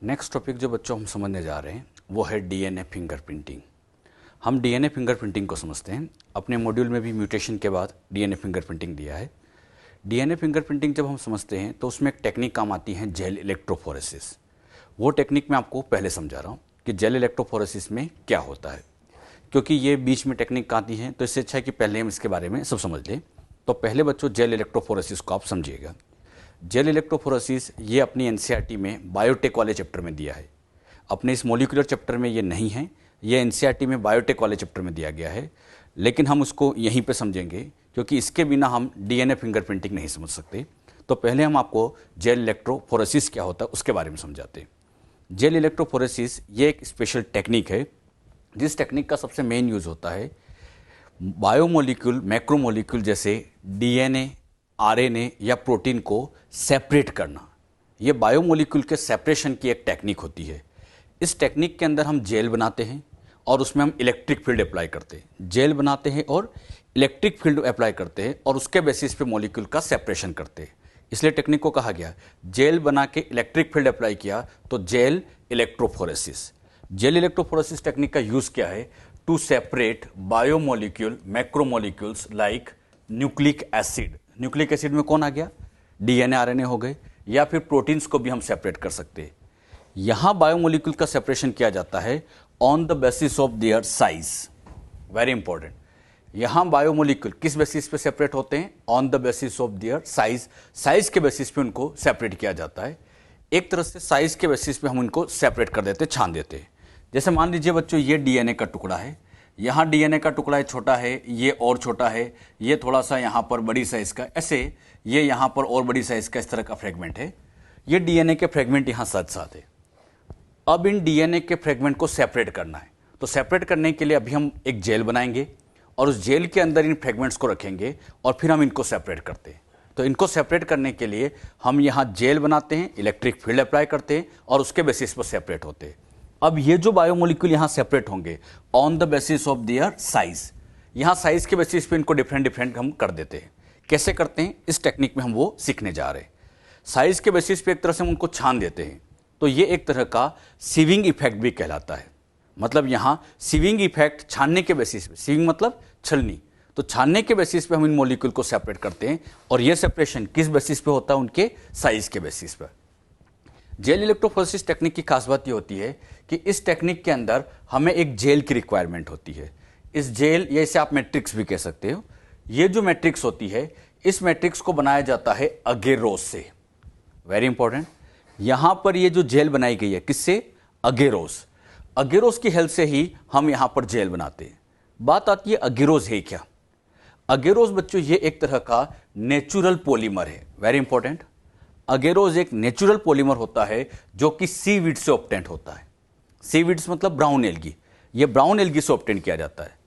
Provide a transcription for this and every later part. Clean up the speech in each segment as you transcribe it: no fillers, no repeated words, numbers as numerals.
Next topic जो बच्चों हम समझने जा रहे हैं वो है डीएनए फिंगरप्रिंटिंग। हम डीएनए फिंगरप्रिंटिंग को समझते हैं। अपने मॉड्यूल में भी म्यूटेशन के बाद डीएनए फिंगरप्रिंटिंग दिया है। डीएनए फिंगरप्रिंटिंग जब हम समझते हैं तो उसमें एक टेक्निक काम आती है जेल इलेक्ट्रोफोरेसिस। वो टेक्निक मैं आपको पहले समझा रहा हूँ कि जेल इलेक्ट्रोफोरेसिस में क्या होता है, क्योंकि ये बीच में टेक्निक आती है तो इससे अच्छा है कि पहले हम इसके बारे में सब समझ लें। तो पहले बच्चों जेल इलेक्ट्रोफोरेसिस को आप समझिएगा। जेल इलेक्ट्रोफोरेसिस ये अपनी एनसीईआरटी में बायोटेक वाले चैप्टर में दिया है। अपने इस मॉलिक्यूलर चैप्टर में ये नहीं है, ये एनसीईआरटी में बायोटेक वाले चैप्टर में दिया गया है, लेकिन हम उसको यहीं पे समझेंगे क्योंकि इसके बिना हम डीएनए फिंगरप्रिंटिंग नहीं समझ सकते। तो पहले हम आपको जेल इलेक्ट्रोफोरेसिस क्या होता है उसके बारे में समझाते हैं। जेल इलेक्ट्रोफोरेसिस ये एक स्पेशल टेक्निक है जिस टेक्निक का सबसे मेन यूज़ होता है बायोमोलिक्यूल, मैक्रोमोलिक्यूल जैसे डीएनए, आरएनए या प्रोटीन को सेपरेट करना। ये बायोमोलिक्यूल के सेपरेशन की एक टेक्निक होती है। इस टेक्निक के अंदर हम जेल बनाते हैं और उसमें हम इलेक्ट्रिक फील्ड अप्लाई करते हैं। जेल बनाते हैं और इलेक्ट्रिक फील्ड अप्लाई करते हैं और उसके बेसिस पे मॉलिक्यूल का सेपरेशन करते हैं। इसलिए टेक्निक को कहा गया जेल बना के इलेक्ट्रिक फील्ड अप्लाई किया तो gel electrophoresis. Gel electrophoresis technique का यूज़ क्या है? To separate biomolecule, macromolecules like nucleic acid. Nucleic acid में कौन आ गया? डीएनए, आरएनए हो गए, या फिर प्रोटीन्स को भी हम सेपरेट कर सकते हैं। यहां बायोमोलिक्यूल का सेपरेशन किया जाता है on the basis of their size. Very important. यहां बायोमोलिक्यूल किस बेसिस पे सेपरेट होते हैं? On the basis of their size. Size के बेसिस पे उनको सेपरेट किया जाता है। एक तरह से साइज के बेसिस पे हम उनको सेपरेट कर देते, छान देते हैं। जैसे मान लीजिए बच्चों ये डीएनए का टुकड़ा है, यहाँ डीएनए का टुकड़ा छोटा है, ये और छोटा है, ये थोड़ा सा यहाँ पर बड़ी साइज का, ऐसे ये यहाँ पर और बड़ी साइज का, इस तरह का फ्रेगमेंट है। ये डीएनए के फ्रेगमेंट यहाँ साथ साथ है। अब इन डीएनए के फ्रेगमेंट को सेपरेट करना है, तो सेपरेट करने के लिए अभी हम एक जेल बनाएंगे और उस जेल के अंदर इन फ्रेगमेंट्स को रखेंगे और फिर हम इनको सेपरेट करते हैं। तो इनको सेपरेट करने के लिए हम यहाँ जेल बनाते हैं, इलेक्ट्रिक फील्ड अप्लाई करते हैं और उसके बेसिस पर सेपरेट होते हैं। अब ये जो बायोमोलिक्यूल यहाँ सेपरेट होंगे on the basis of their size, यहाँ साइज के बेसिस पे इनको डिफरेंट हम कर देते हैं। कैसे करते हैं इस टेक्निक में हम वो सीखने जा रहे हैं। साइज के बेसिस पे एक तरह से हम उनको छान देते हैं, तो ये एक तरह का सीविंग इफेक्ट भी कहलाता है। मतलब यहाँ सीविंग इफेक्ट छानने के बेसिस पे, सीविंग मतलब छलनी, तो छानने के बेसिस पे हम इन मॉलिक्यूल को सेपरेट करते हैं और ये सेपरेशन किस बेसिस पे होता है? उनके साइज के बेसिस पर। जेल इलेक्ट्रोफोरेसिस टेक्निक की खास बात ये होती है कि इस टेक्निक के अंदर हमें एक जेल की रिक्वायरमेंट होती है। इस जेल, या इसे आप मैट्रिक्स भी कह सकते हो, ये जो मैट्रिक्स होती है इस मैट्रिक्स को बनाया जाता है अगेरोस से। Very important. यहां पर ये जो जेल बनाई गई है किससे? अगेरोस। अगेरोस की हेल्प से ही हम यहां पर जेल बनाते हैं। बात आती है अगेरोस है क्या? अगेरोस बच्चों ये एक तरह का नेचुरल पॉलीमर है। Very important. अगेरोस एक नेचुरल पॉलीमर होता है जो कि सीवीड से ऑब्टेंड होता है। सीवीड्स मतलब ब्राउन एल्गी। ये ब्राउन एल्गी से ऑब्टेंड किया जाता है।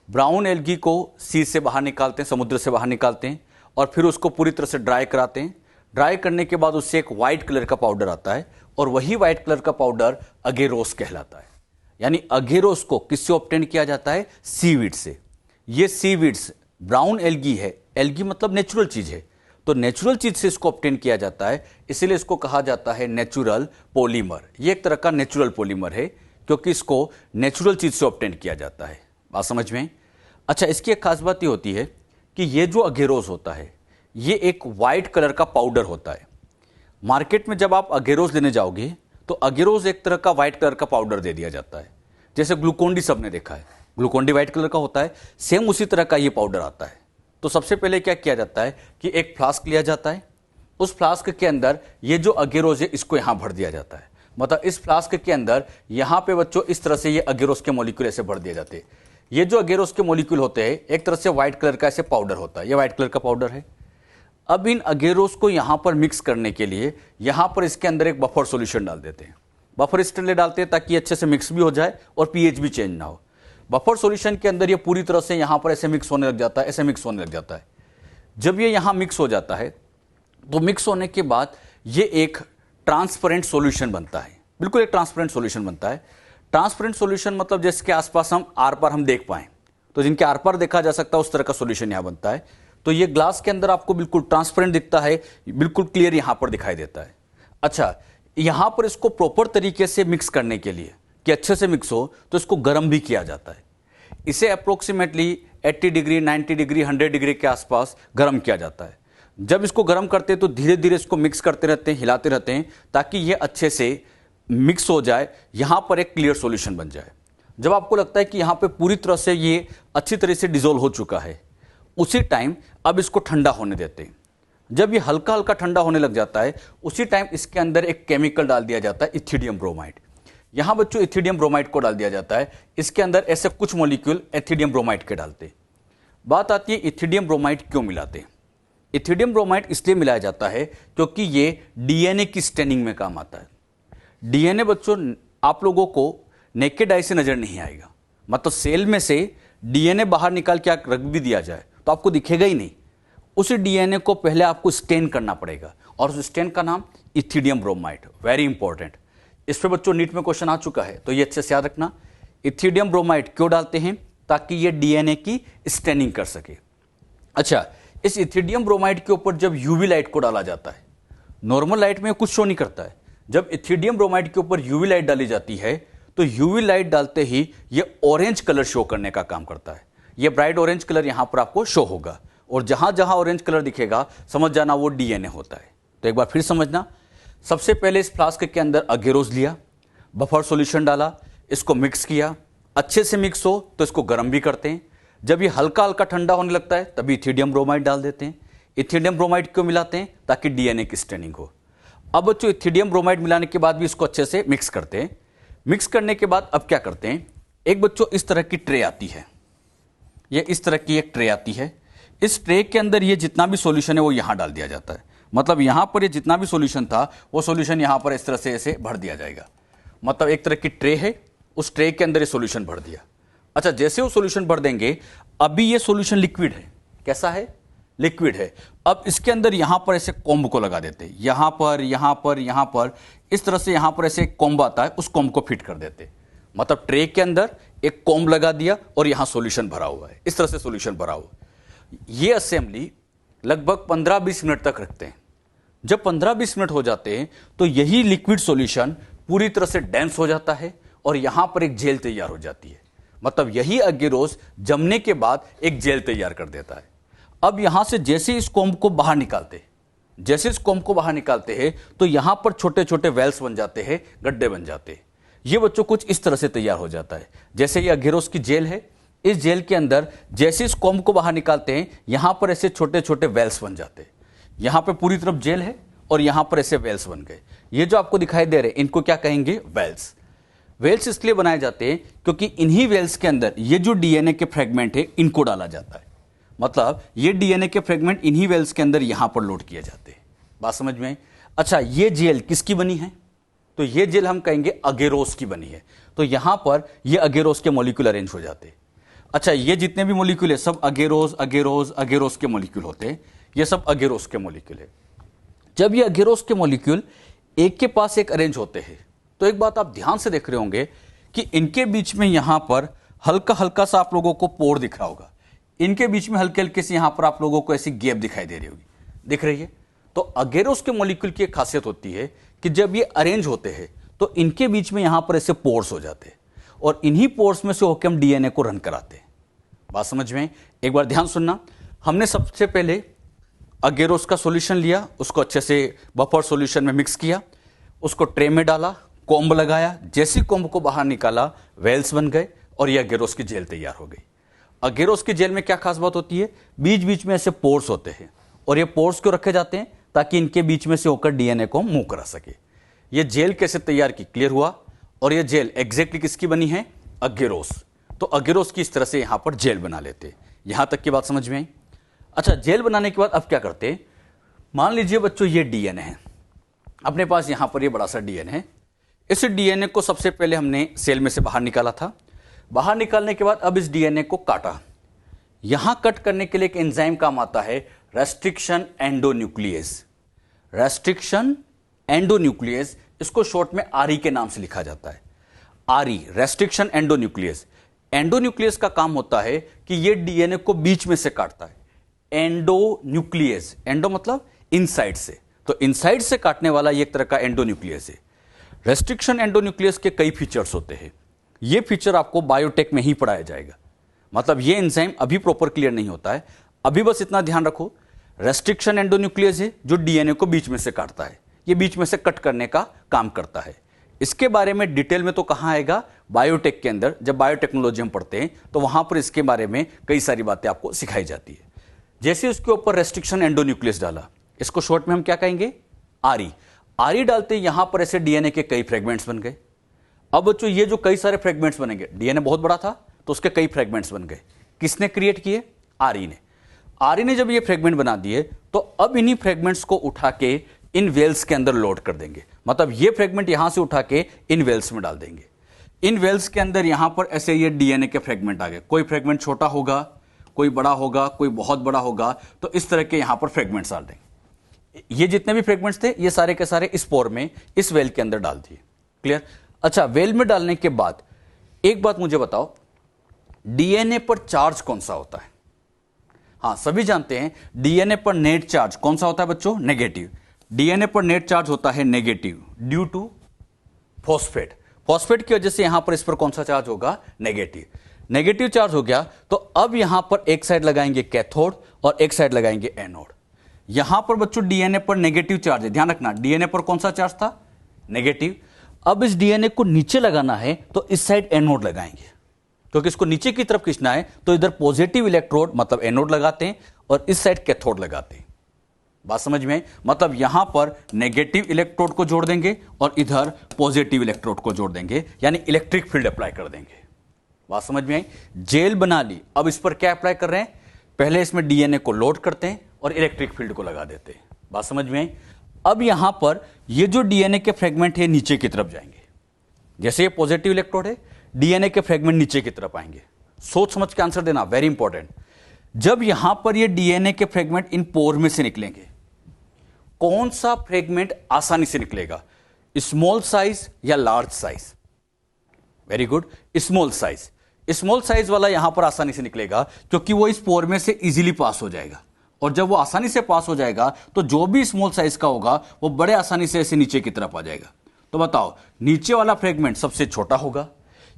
ब्राउन एल्गी को सी से बाहर निकालते हैं, समुद्र से बाहर निकालते हैं और फिर उसको पूरी तरह से ड्राई कराते हैं। ड्राई करने के बाद उससे एक वाइट कलर का पाउडर आता है और वही वाइट कलर का पाउडर अगेरोस कहलाता है। यानी अगेरोस को किससे ऑब्टेंड किया जाता है? सीवीड से। ये सीवीड्स ब्राउन एल्गी है, एल्गी मतलब नेचुरल चीज है, तो नेचुरल चीज से इसको ऑब्टेन किया जाता है, इसीलिए इसको कहा जाता है नेचुरल पॉलीमर। ये एक तरह का नेचुरल पॉलीमर है क्योंकि इसको नेचुरल चीज से ऑब्टेन किया जाता है। बात समझ में? अच्छा, इसकी एक खास बात ये होती है कि ये जो अगेरोस होता है ये एक वाइट कलर का पाउडर होता है। मार्केट में जब आप अगेरोस लेने जाओगे तो अगेरोस एक तरह का वाइट कलर का पाउडर दे दिया जाता है। जैसे ग्लूकोन-डी सबने देखा है, ग्लूकोन-डी वाइट कलर का होता है, सेम उसी तरह का ये पाउडर आता है। तो सबसे पहले क्या किया जाता है कि एक फ्लास्क लिया जाता है, उस फ्लास्क के अंदर ये जो अगेरोस है इसको यहां भर दिया जाता है। मतलब इस फ्लास्क के अंदर यहां पे बच्चों इस तरह से ये अगेरोस के मॉलिक्यूल ऐसे भर दिए जाते हैं। ये जो अगेरोस के मॉलिक्यूल होते हैं एक तरह से व्हाइट कलर का ऐसे पाउडर होता है, ये व्हाइट कलर का पाउडर है। अब इन अगेरोस को यहां पर मिक्स करने के लिए यहां पर इसके अंदर एक बफर सॉल्यूशन डाल देते हैं। बफर इसलिए डालते हैं ताकि अच्छे से मिक्स भी हो जाए और पीएच भी चेंज ना हो। बफर सॉल्यूशन के अंदर ये पूरी तरह से यहां पर ऐसे मिक्स होने लग जाता है, ऐसे मिक्स होने लग जाता है। जब ये यहां मिक्स हो जाता है तो मिक्स होने के बाद ये एक ट्रांसपेरेंट सॉल्यूशन बनता है, बिल्कुल एक ट्रांसपेरेंट सॉल्यूशन बनता है। ट्रांसपेरेंट सॉल्यूशन मतलब जिसके आसपास हम आर पार हम देख पाएं, तो जिनके आर पार देखा जा सकता है उस तरह का सॉल्यूशन यहां बनता है। तो ये ग्लास के अंदर आपको बिल्कुल ट्रांसपेरेंट दिखता है, बिल्कुल क्लियर यहां पर दिखाई देता है। अच्छा, यहां पर इसको प्रॉपर तरीके से मिक्स करने के लिए कि अच्छे से मिक्स हो तो इसको गर्म भी किया जाता है। इसे अप्रोक्सीमेटली 80 डिग्री, 90 डिग्री, 100 डिग्री के आसपास गर्म किया जाता है। जब इसको गर्म करते हैं तो धीरे धीरे इसको मिक्स करते रहते हैं, हिलाते रहते हैं ताकि ये अच्छे से मिक्स हो जाए, यहां पर एक क्लियर सॉल्यूशन बन जाए। जब आपको लगता है कि यहां पे पूरी तरह से ये अच्छी तरह से डिसॉल्व हो चुका है, उसी टाइम अब इसको ठंडा होने देते हैं। जब ये हल्का हल्का ठंडा होने लग जाता है, उसी टाइम इसके अंदर एक केमिकल डाल दिया जाता है, इथिडियम ब्रोमाइड। यहां बच्चों इथिडियम ब्रोमाइड को डाल दिया जाता है। इसके अंदर ऐसे कुछ मॉलिक्यूल इथिडियम ब्रोमाइड के डालते। बात आती है इथिडियम ब्रोमाइड क्यों मिलाते हैं। इथिडियम ब्रोमाइड इसलिए मिलाया जाता है क्योंकि ये डीएनए की स्टेनिंग में काम आता है। डीएनए बच्चों आप लोगों को नेकेड आई से नजर नहीं आएगा, मतलब सेल में से डीएनए बाहर निकाल के रख भी दिया जाए तो आपको दिखेगा ही नहीं। उसी डीएनए को पहले आपको स्टेन करना पड़ेगा और उस स्टेन का नाम इथिडियम ब्रोमाइड। वेरी इंपॉर्टेंट, इस पर बच्चों नीट में क्वेश्चन आ चुका है, तो ये अच्छे से याद रखना। इथिडियम ब्रोमाइड क्यों डालते हैं? ताकि ये डीएनए की स्टेनिंग कर सके। अच्छा, इस इथिडियम ब्रोमाइड के ऊपर जब यूवी लाइट को डाला जाता है, नॉर्मल लाइट में कुछ शो नहीं करता है, जब इथिडियम ब्रोमाइड के ऊपर यूवी लाइट डाली जाती है तो यूवी लाइट डालते ही ये ऑरेंज कलर शो करने का काम करता है। ये ब्राइट ऑरेंज कलर यहां पर आपको शो होगा और जहां जहां ऑरेंज कलर दिखेगा समझ जाना वो डीएनए होता है। तो एक बार फिर समझना, सबसे पहले इस फ्लास्क के अंदर अगेरोस लिया, बफर सॉल्यूशन डाला, इसको मिक्स किया, अच्छे से मिक्स हो तो इसको गर्म भी करते हैं। जब ये हल्का हल्का ठंडा होने लगता है तभी इथिडियम ब्रोमाइड डाल देते हैं। इथिडियम ब्रोमाइड क्यों मिलाते हैं? ताकि डीएनए की स्टेनिंग हो। अब बच्चों इथिडियम ब्रोमाइड मिलाने के बाद भी इसको अच्छे से मिक्स करते हैं। मिक्स करने के बाद अब क्या करते हैं, एक बच्चों इस तरह की ट्रे आती है, ये इस तरह की एक ट्रे आती है। इस ट्रे के अंदर ये जितना भी सॉल्यूशन है वो यहां डाल दिया जाता है। मतलब यहां पर ये जितना भी सॉल्यूशन था वो सॉल्यूशन यहां पर इस तरह से ऐसे भर दिया जाएगा। मतलब एक तरह की ट्रे है, उस ट्रे के अंदर ये सॉल्यूशन भर दिया। अच्छा, जैसे वो सॉल्यूशन भर देंगे, अभी ये सॉल्यूशन लिक्विड है। कैसा है? लिक्विड है। अब इसके अंदर यहां पर ऐसे कॉम्ब को लगा देते हैं, यहां पर, यहां पर, यहां पर, इस तरह से यहां पर ऐसे एक कॉम्ब आता है, उस कॉम्ब को फिट कर देते हैं। मतलब ट्रे के अंदर एक कॉम्ब लगा दिया और यहां सॉल्यूशन भरा हुआ है, इस तरह से सॉल्यूशन भरा हुआ। ये असेंबली लगभग 15-20 मिनट तक रखते हैं। जब 15-20 मिनट हो जाते हैं तो यही लिक्विड सॉल्यूशन पूरी तरह से डेंस हो जाता है और यहां पर एक जेल तैयार हो जाती है। मतलब यही अगेरोस जमने के बाद एक जेल तैयार कर देता है। अब यहां से जैसे इस कॉम्ब को बाहर निकालते, जैसे इस कॉम्ब को बाहर निकालते हैं तो यहां पर छोटे छोटे वेल्स बन जाते हैं, गड्ढे बन जाते हैं। ये बच्चों कुछ इस तरह से तैयार हो जाता है। जैसे ये अगेरोस की जेल है, इस जेल के अंदर जैसे इस कॉम्ब को बाहर निकालते हैं यहां पर ऐसे छोटे छोटे वेल्स बन जाते हैं। यहां पर पूरी तरफ जेल है और यहां पर ऐसे वेल्स बन गए। ये जो आपको दिखाई दे रहे हैं इनको क्या कहेंगे? वेल्स। वेल्स इसलिए बनाए जाते हैं क्योंकि इन्हीं वेल्स के अंदर ये जो डीएनए के फ्रेगमेंट है इनको डाला जाता है। मतलब ये डीएनए के फ्रेगमेंट इन्हीं वेल्स के अंदर यहां पर लोड किए जाते हैं। बात समझ में आई? अच्छा, ये जेल किसकी बनी है? तो ये जेल हम कहेंगे अगेरोस की बनी है। तो यहां पर ये अगेरोस के मॉलिक्यूल अरेंज हो जाते हैं। अच्छा, ये जितने भी मॉलिक्यूल है सब अगेरोस अगेरोस अगेरोस के मॉलिक्यूल होते हैं। ये सब अगेरोस के मॉलिक्यूल है। जब ये अगेरोस के मॉलिक्यूल एक के पास एक अरेंज होते हैं तो एक बात आप ध्यान से देख रहे होंगे कि इनके बीच में यहां पर हल्का हल्का सा आप लोगों को पोर दिख रहा होगा। इनके बीच में हल्के हल्के से यहां पर आप लोगों को ऐसी गैप दिखाई दे रही होगी, दिख रही है? तो अगेरोस के मॉलिक्यूल की एक खासियत होती है कि जब ये अरेंज होते हैं तो इनके बीच में यहां पर ऐसे पोर्स हो जाते हैं और इन्हीं पोर्स में से होकर हम डीएनए को रन कराते हैं। बात समझ में? एक बार ध्यान सुनना, हमने सबसे पहले अगेरोस का सॉल्यूशन लिया, उसको अच्छे से बफर सॉल्यूशन में मिक्स किया, उसको ट्रे में डाला, कॉम्ब लगाया, जैसे कॉम्ब को बाहर निकाला वेल्स बन गए और यह अगेरोस की जेल तैयार हो गई। अगेरोस की जेल में क्या खास बात होती है? बीच बीच में ऐसे पोर्स होते हैं और ये पोर्स क्यों रखे जाते हैं? ताकि इनके बीच में से होकर डीएनए को मूव करा सके। ये जेल कैसे तैयार की, क्लियर हुआ? और ये जेल एग्जैक्टली किसकी बनी है? अगेरोस। तो अगेरोस की इस तरह से यहां पर जेल बना लेते। यहां तक की बात समझ में आई? अच्छा, जेल बनाने के बाद अब क्या करते? मान लीजिए बच्चों ये डीएनए है, अपने पास यहां पर ये बड़ा सा डीएनए है। इस डीएनए को सबसे पहले हमने सेल में से बाहर निकाला था। बाहर निकालने के बाद अब इस डीएनए को काटा। यहां कट करने के लिए एक एंजाइम काम आता है, रेस्ट्रिक्शन एंडोन्यूक्लियस। रेस्ट्रिक्शन एंडोन्यूक्लियस, इसको शॉर्ट में आरई के नाम से लिखा जाता है। आरई, रेस्ट्रिक्शन एंडोन्यूक्लियस। एंडोन्यूक्लियस का काम होता है कि यह डीएनए को बीच में से काटता है। एंडोन्यूक्लियस, एंडो मतलब इनसाइड से, तो इनसाइड से काटने वाला एक तरह का एंडोन्यूक्लियस है। रेस्ट्रिक्शन एंडोन्यूक्लियस के कई फीचर्स होते हैं, ये फीचर आपको बायोटेक में ही पढ़ाया जाएगा। मतलब ये एंजाइम अभी प्रॉपर क्लियर नहीं होता है, अभी बस इतना ध्यान रखो, रेस्ट्रिक्शन एंडोन्यूक्लियस है जो डीएनए को बीच में से काटता है, ये बीच में से कट करने का काम करता है। इसके बारे में डिटेल में तो कहाँ आएगा, बायोटेक के अंदर, जब बायोटेक्नोलॉजी हम पढ़ते हैं तो वहां पर इसके बारे में कई सारी बातें आपको सिखाई जाती है। जैसे उसके ऊपर रेस्ट्रिक्शन एंडोन्यूक्लियस डाला, इसको शॉर्ट में हम क्या कहेंगे, आरई। आरई डालते यहां पर ऐसे डीएनए के कई फ्रेगमेंट्स बन गए। अब बच्चों ये जो कई सारे फ्रेगमेंट्स बनेंगे, डीएनए बहुत बड़ा था तो उसके कई फ्रेगमेंट्स बन गए, किसने क्रिएट किए, आरई ने। आरई ने जब ये फ्रेगमेंट बना दिए तो अब इन्हीं फ्रेगमेंट्स को उठा के इन वेल्स के अंदर लोड कर देंगे। मतलब ये फ्रेगमेंट यहां से उठा के इन वेल्स में डाल देंगे। इन वेल्स के अंदर यहां पर ऐसे ये डीएनए के फ्रेगमेंट आ गए, कोई फ्रेगमेंट छोटा होगा, कोई बड़ा होगा, कोई बहुत बड़ा होगा, तो इस तरह के यहां पर फ्रेगमेंट्स डाल देंगे। ये जितने भी फ्रेगमेंट्स थे ये सारे के सारे स्पोर में इस वेल के अंदर डाल दिए। क्लियर। अच्छा, वेल में डालने के बाद एक बात मुझे बताओ, डीएनए पर चार्ज कौन सा होता है। हाँ, सभी जानते हैं डीएनए पर नेट चार्ज कौन सा होता है बच्चों, नेगेटिव। डीएनए पर नेट चार्ज होता है negative due to phosphate. Phosphate की वजह से यहां पर इस पर कौन सा चार्ज होगा, नेगेटिव। नेगेटिव चार्ज हो गया तो अब यहां पर एक साइड लगाएंगे कैथोड और एक साइड लगाएंगे एनोड। यहां पर बच्चों डीएनए पर नेगेटिव चार्ज है, ध्यान रखना, डीएनए पर कौन सा चार्ज था, नेगेटिव। अब इस डीएनए को नीचे लगाना है तो इस साइड एनोड लगाएंगे, क्योंकि इसको नीचे की तरफ खींचना है तो इधर पॉजिटिव इलेक्ट्रोड मतलब एनोड लगाते हैं और इस साइड कैथोड लगाते हैं। बात समझ में आई। मतलब यहां पर नेगेटिव इलेक्ट्रोड को जोड़ देंगे और इधर पॉजिटिव इलेक्ट्रोड को जोड़ देंगे, यानी इलेक्ट्रिक फील्ड अप्लाई कर देंगे। बात समझ में आई। जेल बना ली, अब इस पर क्या अप्लाई कर रहे हैं, पहले इसमें डीएनए को लोड करते हैं और इलेक्ट्रिक फील्ड को लगा देते हैं। बात समझ में आई। अब यहां पर ये जो डीएनए के फ्रेगमेंट है नीचे की तरफ जाएंगे, जैसे ये पॉजिटिव इलेक्ट्रोड है, डीएनए के फ्रेगमेंट नीचे की तरफ आएंगे। सोच समझ के आंसर देना, वेरी इंपॉर्टेंट। जब यहां पर ये डीएनए के फ्रेगमेंट इन पोर में से निकलेंगे, कौन सा फ्रेगमेंट आसानी से निकलेगा, स्मॉल साइज या large size, very good, small size. Small size वाला यहां पर आसानी से निकलेगा क्योंकि वो इस पोर में से इजीली पास हो जाएगा, और जब वो आसानी से पास हो जाएगा तो जो भी स्मॉल साइज का होगा वो बड़े आसानी से ऐसे नीचे की तरफ आ जाएगा। तो बताओ, नीचे वाला फ्रेगमेंट सबसे छोटा होगा,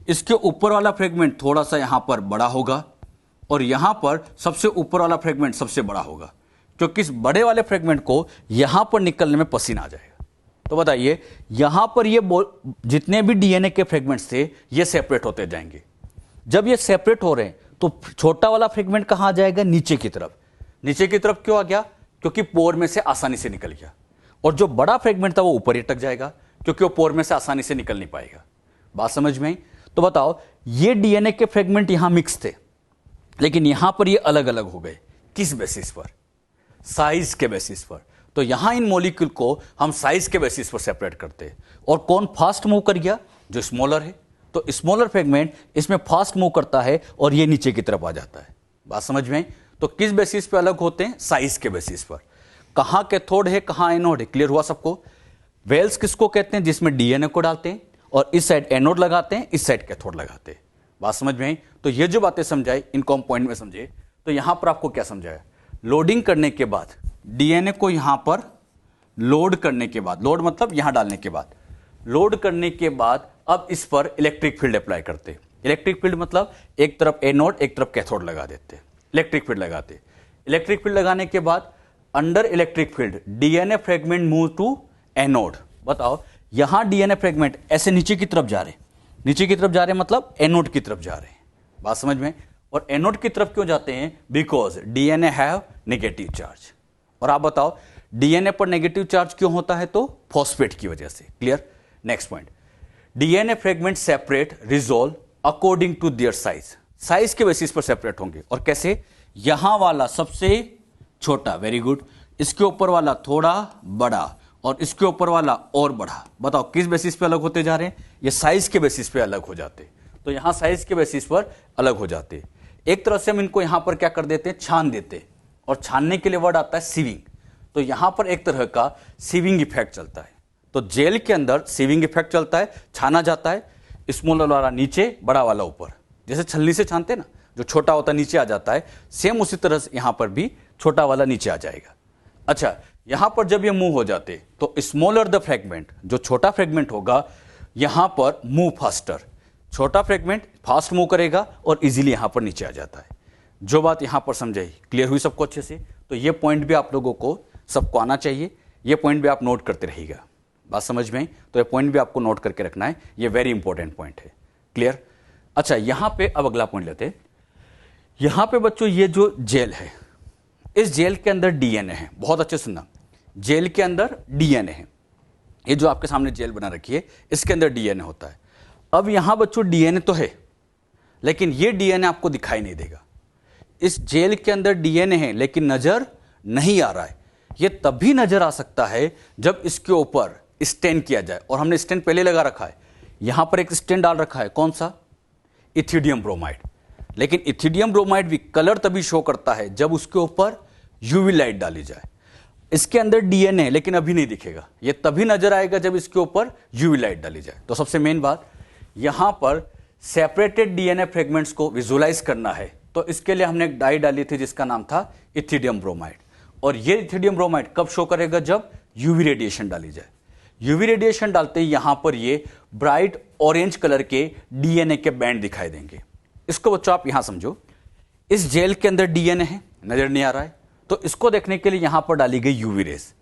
इसके ऊपर वाला फ्रेगमेंट थोड़ा सा यहां पर बड़ा होगा, और यहां पर सबसे ऊपर वाला फ्रेगमेंट सबसे बड़ा होगा, क्योंकि इस बड़े वाले फ्रेगमेंट को यहां पर निकलने में पसीना आ जाएगा। तो बताइए, यहां पर ये जितने भी डीएनए के फ्रेगमेंट्स थे ये सेपरेट होते जाएंगे। जब ये सेपरेट हो रहे हैं तो छोटा वाला फ्रेगमेंट कहां आ जाएगा, नीचे की तरफ। नीचे की तरफ क्यों आ गया, क्योंकि पोर में से आसानी से निकल गया। और जो बड़ा फ्रेगमेंट था वो ऊपर ही अटक जाएगा, क्योंकि वो पोर में से आसानी से निकल नहीं पाएगा। बात समझ में आई। तो बताओ, ये डीएनए के फ्रेगमेंट यहां मिक्स थे, लेकिन यहां पर ये अलग अलग हो गए, किस बेसिस पर, साइज के बेसिस पर। तो यहां इन मॉलिक्यूल को हम साइज के बेसिस पर सेपरेट करते हैं। और कौन फास्ट मूव कर गया, जो स्मॉलर है, तो स्मॉलर फ्रेगमेंट इसमें फास्ट मूव करता है और ये नीचे की तरफ आ जाता है। बात समझ में आई। तो किस बेसिस पे अलग होते हैं, साइज के बेसिस पर। कहां कैथोड है कहां एनोड है, क्लियर हुआ सबको। वेल्स किसको कहते हैं, जिसमें डीएनए को डालते हैं और इस साइड एनोड लगाते हैं, इस साइड कैथोड लगाते हैं। बात समझ में आई। तो ये जो बातें समझाई इनको हम पॉइंट में समझे। तो यहां पर आपको क्या समझाया, लोडिंग करने के बाद डीएनए को यहां पर लोड करने के बाद, लोड मतलब यहां डालने के बाद, लोड करने के बाद अब इस पर इलेक्ट्रिक फील्ड अप्लाई करते। इलेक्ट्रिक फील्ड मतलब एक तरफ एनोड एक तरफ कैथोड लगा देते, इलेक्ट्रिक फील्ड लगाते। इलेक्ट्रिक फील्ड लगाने के बाद under electric field DNA fragment move to anode. बताओ, यहां डीएनए फ्रेगमेंट ऐसे नीचे की तरफ जा रहे, नीचे की तरफ जा रहे मतलब एनोड की तरफ जा रहे हैं। बात समझ में। और एनोड की तरफ क्यों जाते हैं, because DNA have negative charge. और आप बताओ, डीएनए पर नेगेटिव चार्ज क्यों होता है, तो फॉस्फेट की वजह से। Clear. Next point, DNA fragment separate resolve according to their size. Size के बेसिस पर सेपरेट होंगे। और कैसे, यहां वाला सबसे छोटा, वेरी गुड, इसके ऊपर वाला थोड़ा बड़ा और इसके ऊपर वाला और बड़ा। बताओ किस बेसिस पे अलग होते जा रहे हैं, ये साइज के बेसिस पे अलग हो जाते। तो यहां साइज के बेसिस पर अलग हो जाते। एक तरह से हम इनको यहां पर क्या कर देते हैं, छान देते। और छानने के लिए वर्ड आता है सीविंग। तो यहां पर एक तरह का सीविंग इफेक्ट चलता है। तो जेल के अंदर सीविंग इफेक्ट चलता है, छाना जाता है, स्मॉल वाला नीचे बड़ा वाला ऊपर, जैसे छलनी से छानते ना, जो छोटा होता नीचे आ जाता है, सेम उसी तरह से यहां पर भी छोटा वाला नीचे आ जाएगा। अच्छा, यहां पर जब ये मूव हो जाते तो स्मॉलर द फ्रेगमेंट, जो छोटा फ्रेगमेंट होगा यहां पर मूव फास्टर, छोटा फ्रेगमेंट फास्ट मूव करेगा और इजीली यहां पर नीचे आ जाता है। जो बात यहां पर समझाई क्लियर हुई सबको अच्छे से? तो ये पॉइंट भी आप लोगों को सबको आना चाहिए, ये पॉइंट भी आप नोट करते रहिएगा। बात समझ में आई? तो ये पॉइंट भी आपको नोट करके रखना है, ये वेरी इंपॉर्टेंट पॉइंट है। क्लियर? अच्छा, यहां पे अब अगला पॉइंट लेते हैं। यहां पे बच्चों ये जो जेल है, इस जेल के अंदर डीएनए है। बहुत अच्छे सुनना, जेल के अंदर डीएनए है। ये जो आपके सामने जेल बना रखी है इसके अंदर डीएनए होता है। अब यहां बच्चों डीएनए तो है, लेकिन ये डीएनए आपको दिखाई नहीं देगा। इस जेल के अंदर डीएनए है लेकिन नजर नहीं आ रहा है। ये तभी नजर आ सकता है जब इसके ऊपर स्टेन किया जाए, और हमने स्टेन पहले लगा रखा है। यहां पर एक स्टेन डाल रखा है, कौन सा? Ethidium bromide. लेकिन इथिडियम ब्रोमाइड भी कलर तभी शो करता है जब उसके ऊपर यूवी लाइट डाली जाए। इसके अंदर डीएनए है लेकिन अभी नहीं दिखेगा, ये तभी नजर आएगा जब इसके ऊपर यूवी लाइट डाली जाए। तो सबसे मेन बात, यहां पर सेपरेटेड डीएनए फ्रेगमेंट्स को विजुअलाइज करना है, तो इसके लिए हमने एक डाई डाली थी जिसका नाम था इथिडियम ब्रोमाइड। और ये इथिडियम ब्रोमाइड कब शो करेगा? जब यूवी रेडिएशन डाली जाए। यूवी रेडिएशन डालते ही यहां पर ये ब्राइट ऑरेंज कलर के डीएनए के बैंड दिखाई देंगे। इसको बच्चों आप यहां समझो, इस जेल के अंदर डीएनए है, नजर नहीं आ रहा है, तो इसको देखने के लिए यहां पर डाली गई यूवी रेस।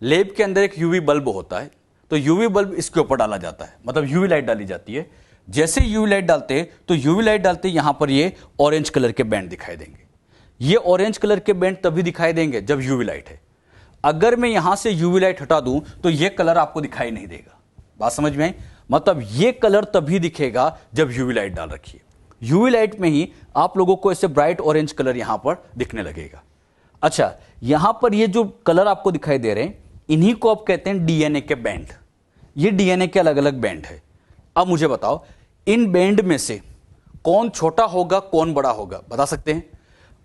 लैब के अंदर एक यूवी बल्ब होता है, तो यूवी बल्ब इसके ऊपर डाला जाता है, मतलब यूवी लाइट डाली जाती है। जैसे यूवी लाइट डालते हैं तो यूवी लाइट डालते यहां पर ये ऑरेंज कलर के बैंड दिखाई देंगे। ये ऑरेंज कलर के बैंड तभी दिखाई देंगे जब यूवी लाइट है। अगर मैं यहां से यूवी लाइट हटा दूं तो ये कलर आपको दिखाई नहीं देगा। बात समझ में आई? मतलब ये कलर तभी दिखेगा जब यूवी लाइट डाल रखी है। यूवी लाइट में ही आप लोगों को ऐसे ब्राइट ऑरेंज कलर यहां पर दिखने लगेगा। अच्छा, यहां पर ये जो कलर आपको दिखाई दे रहे हैं, इन्हीं को आप कहते हैं डीएनए के बैंड। ये डीएनए के अलग अलग बैंड है। अब मुझे बताओ, इन बैंड में से कौन छोटा होगा, कौन बड़ा होगा? बता सकते हैं?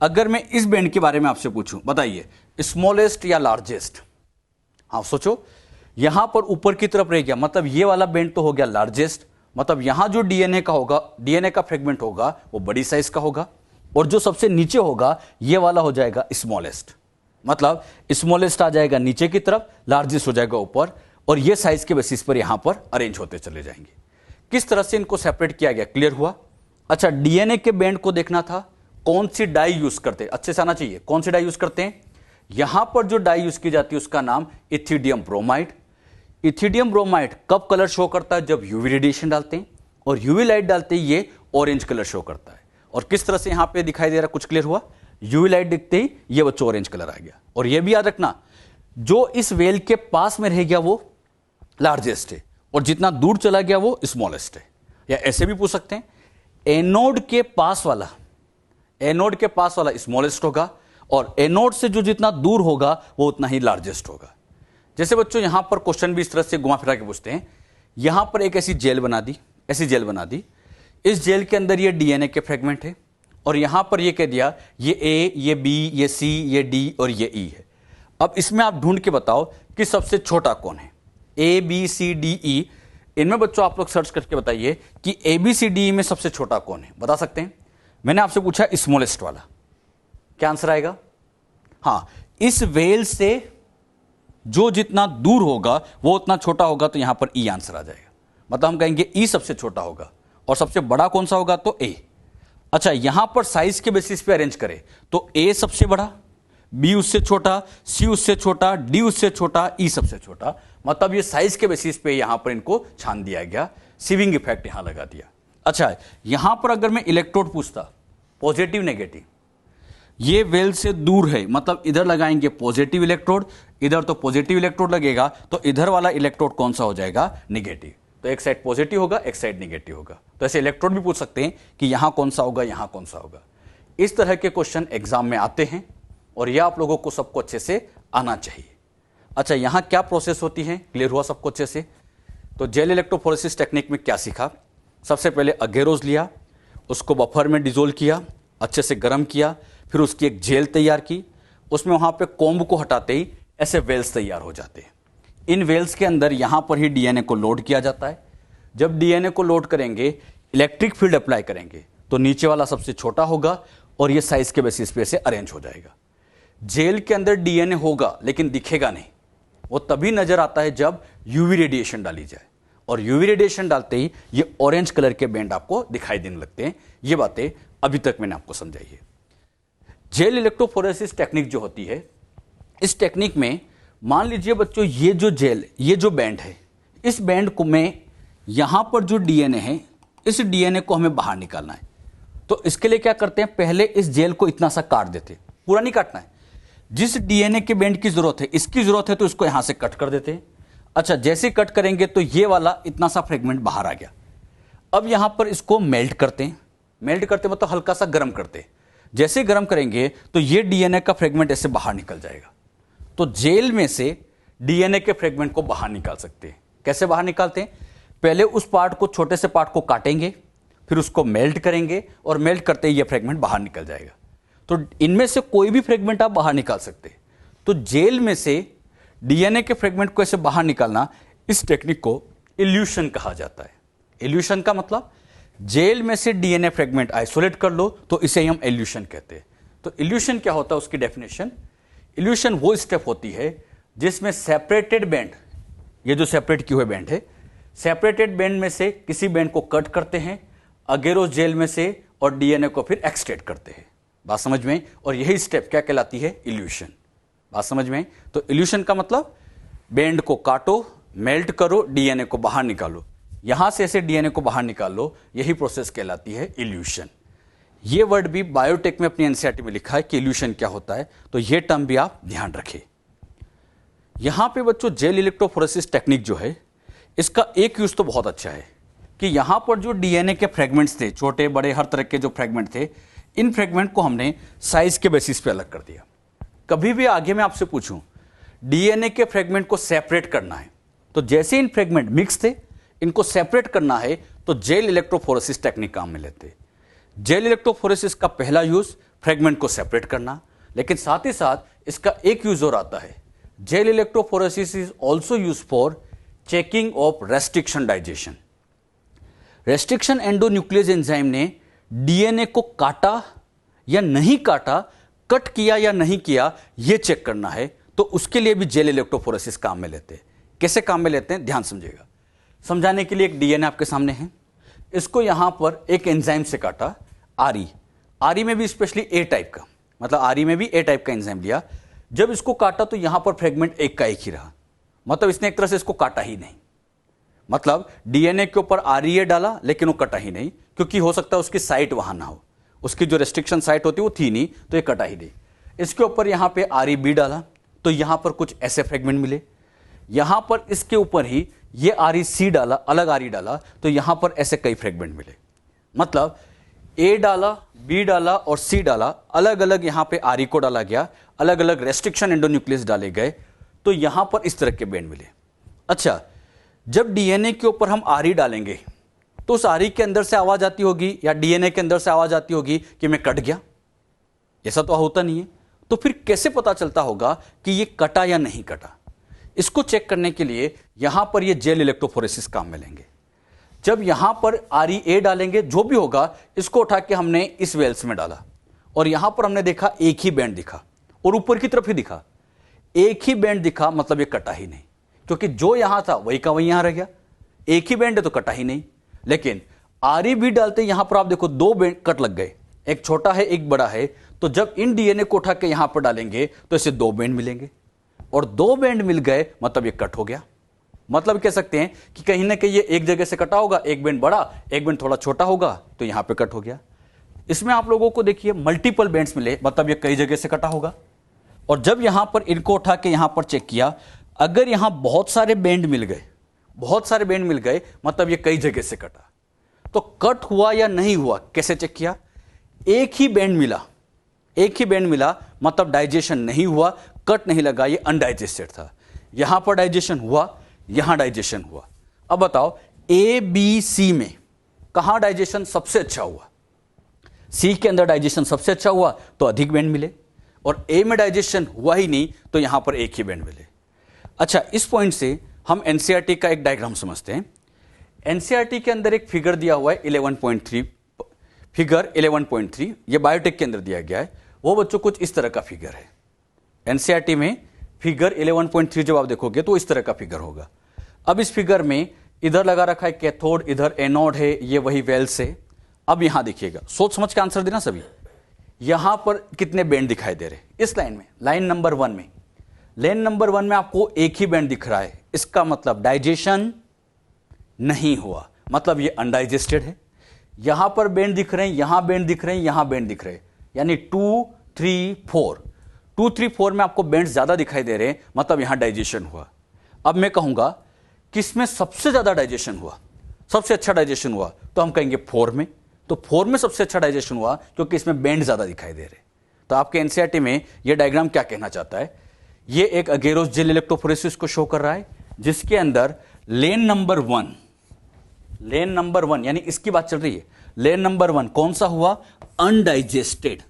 अगर मैं इस बैंड के बारे में आपसे पूछूं, बताइए स्मॉलेस्ट या लार्जेस्ट? हाँ सोचो, यहां पर ऊपर की तरफ रह गया, मतलब ये वाला बैंड तो हो गया लार्जेस्ट, मतलब यहां जो डीएनए का होगा, डीएनए का फ्रेगमेंट होगा वो बड़ी साइज का होगा, और जो सबसे नीचे होगा ये वाला हो जाएगा स्मॉलेस्ट। मतलब स्मॉलेस्ट आ जाएगा नीचे की तरफ, लार्जेस्ट हो जाएगा ऊपर, और ये साइज के बेसिस पर यहां पर अरेंज होते चले जाएंगे। किस तरह से इनको सेपरेट किया गया, क्लियर हुआ? अच्छा, डीएनए के बैंड को देखना था, कौन सी डाई यूज करते हैं, अच्छे से आना चाहिए। कौन सी डाई यूज करते हैं? यहां पर जो डाई यूज की जाती है उसका नाम इथिडियम ब्रोमाइड। इथिडियम ब्रोमाइड कब कलर शो करता है? जब यूवी रेडिएशन डालते हैं, और यूवी लाइट डालते ही ये ऑरेंज कलर शो करता है। और किस तरह से यहां पे दिखाई दे रहा है, कुछ क्लियर हुआ? यूवी लाइट दिखते ही ये बच्चों ऑरेंज कलर आ गया। और ये भी याद रखना, जो इस वेल के पास में रह गया वो लार्जेस्ट है, और जितना दूर चला गया वो स्मॉलेस्ट है। या ऐसे भी पूछ सकते हैं, एनोड के पास वाला स्मॉलेस्ट होगा, और एनोड से जो जितना दूर होगा वो उतना ही लार्जेस्ट होगा। जैसे बच्चों यहां पर क्वेश्चन भी इस तरह से घुमा फिरा के पूछते हैं, यहां पर एक ऐसी जेल बना दी, इस जेल के अंदर ये डीएनए के फ्रेगमेंट है, और यहां पर ये कह दिया ये ए, ये बी, ये सी, ये डी और ये ई है। अब इसमें आप ढूंढ के बताओ कि सबसे छोटा कौन है? A B C D E, इनमें बच्चों आप लोग सर्च करके बताइए कि A B C D E में सबसे छोटा कौन है, बता सकते हैं? मैंने आपसे पूछा स्मॉलेस्ट वाला, क्या आंसर आएगा? हाँ, इस वेल से जो जितना दूर होगा वो उतना छोटा होगा, तो यहां पर ई आंसर आ जाएगा। मतलब हम कहेंगे ई सबसे छोटा होगा, और सबसे बड़ा कौन सा होगा? तो ए। अच्छा, यहां पर साइज के बेसिस पे अरेंज करें तो ए सबसे बड़ा, बी उससे छोटा, सी उससे छोटा, डी उससे छोटा, ई सबसे छोटा। मतलब ये साइज के बेसिस पे यहां पर इनको छान दिया गया, सीविंग इफेक्ट यहां लगा दिया। अच्छा, यहां पर अगर मैं इलेक्ट्रोड पूछता, पॉजिटिव नेगेटिव, ये वेल से दूर है, मतलब इधर लगाएंगे पॉजिटिव इलेक्ट्रोड, इधर तो पॉजिटिव इलेक्ट्रोड लगेगा, तो इधर वाला इलेक्ट्रोड कौन सा हो जाएगा? नेगेटिव। तो एक साइड पॉजिटिव होगा, एक साइड नेगेटिव होगा। तो ऐसे इलेक्ट्रोड भी पूछ सकते हैं कि यहां कौन सा होगा, यहां कौन सा होगा। इस तरह के क्वेश्चन एग्जाम में आते हैं, और यह आप लोगों को सबको अच्छे से आना चाहिए। अच्छा, यहां क्या प्रोसेस होती है, क्लियर हुआ सबको अच्छे से? तो जेल इलेक्ट्रोफोरेसिस टेक्निक में क्या सीखा? सबसे पहले अगेरोज लिया, उसको बफर में डिजोल्व किया, अच्छे से गर्म किया, फिर उसकी एक जेल तैयार की, उसमें वहां पे कॉम्ब को हटाते ही ऐसे वेल्स तैयार हो जाते हैं। इन वेल्स के अंदर यहां पर ही डीएनए को लोड किया जाता है। जब डीएनए को लोड करेंगे, इलेक्ट्रिक फील्ड अप्लाई करेंगे, तो नीचे वाला सबसे छोटा होगा, और ये साइज के बेसिस पे से अरेंज हो जाएगा। जेल के अंदर डीएनए होगा लेकिन दिखेगा नहीं, वो तभी नजर आता है जब यूवी रेडिएशन डाली जाए, और यूवी रेडिएशन डालते ही ये ऑरेंज कलर के बैंड आपको दिखाई देने लगते हैं। ये बातें अभी तक मैंने आपको समझाई है। जेल इलेक्ट्रोफोरेसिस टेक्निक जो होती है, इस टेक्निक में मान लीजिए बच्चों ये जो जेल, ये जो बैंड है, इस बैंड को में यहां पर जो डीएनए है, इस डीएनए को हमें बाहर निकालना है। तो इसके लिए क्या करते हैं, पहले इस जेल को इतना सा काट देते हैं, पूरा नहीं काटना है। जिस डीएनए के बैंड की जरूरत है, इसकी जरूरत है, तो इसको यहां से कट कर देते हैं। अच्छा, जैसे कट करेंगे तो ये वाला इतना सा फ्रेगमेंट बाहर आ गया। अब यहां पर इसको मेल्ट करते हैं, मेल्ट करते मतलब हल्का सा गर्म करते हैं। जैसे गर्म करेंगे तो ये डीएनए का फ्रेगमेंट ऐसे बाहर निकल जाएगा। तो जेल में से डीएनए के फ्रेगमेंट को बाहर निकाल सकते हैं। कैसे बाहर निकालते हैं, पहले उस पार्ट को, छोटे से पार्ट को काटेंगे, फिर उसको मेल्ट करेंगे, और मेल्ट करते ही ये फ्रेगमेंट बाहर निकल जाएगा। तो इनमें से कोई भी फ्रेगमेंट आप बाहर निकाल सकते हैं। तो जेल में से डीएनए के फ्रेगमेंट को ऐसे बाहर निकालना, इस टेक्निक को इल्यूशन कहा जाता है। इल्यूशन का मतलब जेल में से डीएनए फ्रेगमेंट आइसोलेट कर लो तो इसे हम इल्यूशन कहते हैं। तो इल्यूशन क्या होता है, उसकी डेफिनेशन, इल्यूशन वो स्टेप होती है जिसमें सेपरेटेड बैंड, ये जो सेपरेट किए हुए बैंड है, सेपरेटेड बैंड में से किसी बैंड को कट करते हैं अगेरो जेल में से, और डीएनए को फिर एक्सट्रैक्ट करते हैं। बात समझ में? और यही स्टेप क्या कहलाती है, इल्यूशन। बात समझ में? तो इल्यूशन का मतलब बैंड को काटो, मेल्ट करो, डीएनए को बाहर निकालो, यहां से ऐसे डीएनए को बाहर निकाल लो, यही प्रोसेस कहलाती है इल्यूशन। ये वर्ड भी बायोटेक में अपनी एनसीईआरटी में लिखा है कि इल्यूशन क्या होता है, तो ये टर्म भी आप ध्यान रखें। यहां पे बच्चों जेल इलेक्ट्रोफोरेसिस टेक्निक जो है, इसका एक यूज तो बहुत अच्छा है कि यहां पर जो डीएनए के फ्रेगमेंट्स थे, छोटे बड़े हर तरह के जो फ्रेगमेंट थे, इन फ्रेगमेंट को हमने साइज के बेसिस पे अलग कर दिया। कभी भी आगे मैं आपसे पूछूं डीएनए के फ्रेगमेंट को सेपरेट करना है, तो जैसे इन फ्रेगमेंट मिक्स थे, इनको सेपरेट करना है, तो जेल इलेक्ट्रोफोरेसिस टेक्निक काम में लेते हैं। जेल इलेक्ट्रोफोरेसिस का पहला यूज फ्रेगमेंट को सेपरेट करना, लेकिन साथ ही साथ इसका एक यूज और आता है, gel electrophoresis is also use for checking of restriction digestion. Restriction endonuclease enzyme ने डीएनए को काटा या नहीं काटा, कट किया या नहीं किया, यह चेक करना है, तो उसके लिए भी जेल इलेक्ट्रोफोरेसिस काम में लेते हैं। कैसे काम में लेते हैं, ध्यान समझिएगा। समझाने के लिए एक डीएनए आपके सामने है, इसको यहां पर एक एंजाइम से काटा, आरई में भी स्पेशली ए टाइप का, मतलब आरई में भी ए टाइप का एंजाइम लिया। जब इसको काटा तो यहां पर फ्रेगमेंट एक का एक ही रहा, मतलब इसने एक तरह से इसको काटा ही नहीं। मतलब डीएनए के ऊपर आरईए डाला लेकिन वो कटा ही नहीं, क्योंकि हो सकता है उसकी साइट वहां ना हो, उसकी जो रेस्ट्रिक्शन साइट होती है वो थी नहीं, तो ये कटा ही नहीं। इसके ऊपर यहां पे आरईबी डाला तो यहां पर कुछ ऐसे फ्रेगमेंट मिले, यहां पर इसके ऊपर ही ये आरईसी डाला, अलग आरई डाला, तो यहां पर ऐसे कई फ्रेगमेंट मिले। मतलब ए डाला, बी डाला और सी डाला, अलग अलग यहां पे आरई को डाला गया, अलग अलग रेस्ट्रिक्शन एंडोन्यूक्लियस डाले गए, तो यहां पर इस तरह के बैंड मिले। अच्छा, जब डीएनए के ऊपर हम आरई डालेंगे तो उस आरई के अंदर से आवाज आती होगी या डीएनए के अंदर से आवाज आती होगी कि मैं कट गया, ऐसा तो होता नहीं है। तो फिर कैसे पता चलता होगा कि ये कटा या नहीं कटा? इसको चेक करने के लिए यहां पर ये जेल इलेक्ट्रोफोरेसिस काम में लेंगे। जब यहां पर आरईए डालेंगे, जो भी होगा, इसको उठा के हमने इस वेल्स में डाला और यहां पर हमने देखा एक ही बैंड दिखा और ऊपर की तरफ ही दिखा, एक ही बैंड दिखा, मतलब ये कटा ही नहीं, क्योंकि जो यहां था वही का वही यहां रह गया। एक ही बैंड है तो कटा ही नहीं। लेकिन आरईबी डालते यहां पर आप देखो दो बैंड कट लग गए, एक छोटा है एक बड़ा है, तो जब इन डीएनए को उठा के यहां पर डालेंगे तो इसे दो बैंड मिलेंगे, और दो बैंड मिल गए मतलब ये कट हो गया। मतलब कह सकते हैं कि कहीं ना कहीं ये एक जगह से कटा होगा, एक बैंड बड़ा एक बैंड थोड़ा छोटा होगा, तो यहां पे कट हो गया। इसमें आप लोगों को देखिए मल्टीपल बैंड्स मिले, मतलब ये कई जगह से कटा होगा। और जब यहां पर इनको उठा के यहां पर चेक किया, अगर यहां बहुत सारे बैंड मिल गए, बहुत सारे बैंड मिल गए, मतलब ये कई जगह से कटा। तो कट हुआ या नहीं हुआ कैसे चेक किया? एक ही बैंड मिला, एक ही बैंड मिला, मतलब डाइजेशन नहीं हुआ, कट नहीं लगा, ये अनडाइजेस्टेड था। यहां पर डाइजेशन हुआ, यहां डाइजेशन हुआ। अब बताओ ए बी सी में कहां डाइजेशन सबसे अच्छा हुआ? सी के अंदर डाइजेशन सबसे अच्छा हुआ तो अधिक बैंड मिले, और ए में डाइजेशन हुआ ही नहीं तो यहां पर एक ही बैंड मिले। अच्छा, इस पॉइंट से हम एनसीईआरटी का एक डायग्राम समझते हैं। एनसीईआरटी के अंदर एक फिगर दिया हुआ है 11.3, फिगर 11.3, ये बायोटेक के अंदर दिया गया है। वो बच्चों कुछ इस तरह का फिगर है। एनसीईआरटी में फिगर 11.3 जब आप देखोगे तो इस तरह का फिगर होगा। अब इस फिगर में इधर लगा रखा है कैथोड, इधर एनोड है, ये वही वेल्स है। अब यहां देखिएगा, सोच समझ के आंसर देना सभी। यहां पर कितने बैंड दिखाई दे रहे हैं इस लाइन में, लाइन नंबर 1 में। लाइन नंबर 1 में आपको एक ही बैंड दिख रहा है, इसका मतलब डाइजेशन नहीं हुआ, मतलब ये अनडाइजेस्टेड है। यहां पर बैंड दिख रहे हैं, यहां बैंड दिख रहे हैं, यहां बैंड दिख रहे हैं, यानी 2, 3, 4, 2, 3, 4 में आपको बैंड ज्यादा दिखाई दे रहे हैं, मतलब यहां डाइजेशन हुआ। अब मैं कहूंगा किसमें सबसे ज्यादा डाइजेशन हुआ, सबसे अच्छा डाइजेशन हुआ, तो हम कहेंगे 4 में। तो 4 में सबसे अच्छा डाइजेशन हुआ क्योंकि इसमें बैंड ज्यादा दिखाई दे रहे। तो आपके एनसीईआरटी में यह डायग्राम क्या कहना चाहता है, यह एक अगेरोस जेल इलेक्ट्रोफोरेसिस को शो कर रहा है, जिसके अंदर लेन नंबर 1, लेन नंबर 1 यानी इसकी बात चल रही है, लेन नंबर 1 कौन सा हुआ, अनडाइजेस्टेड।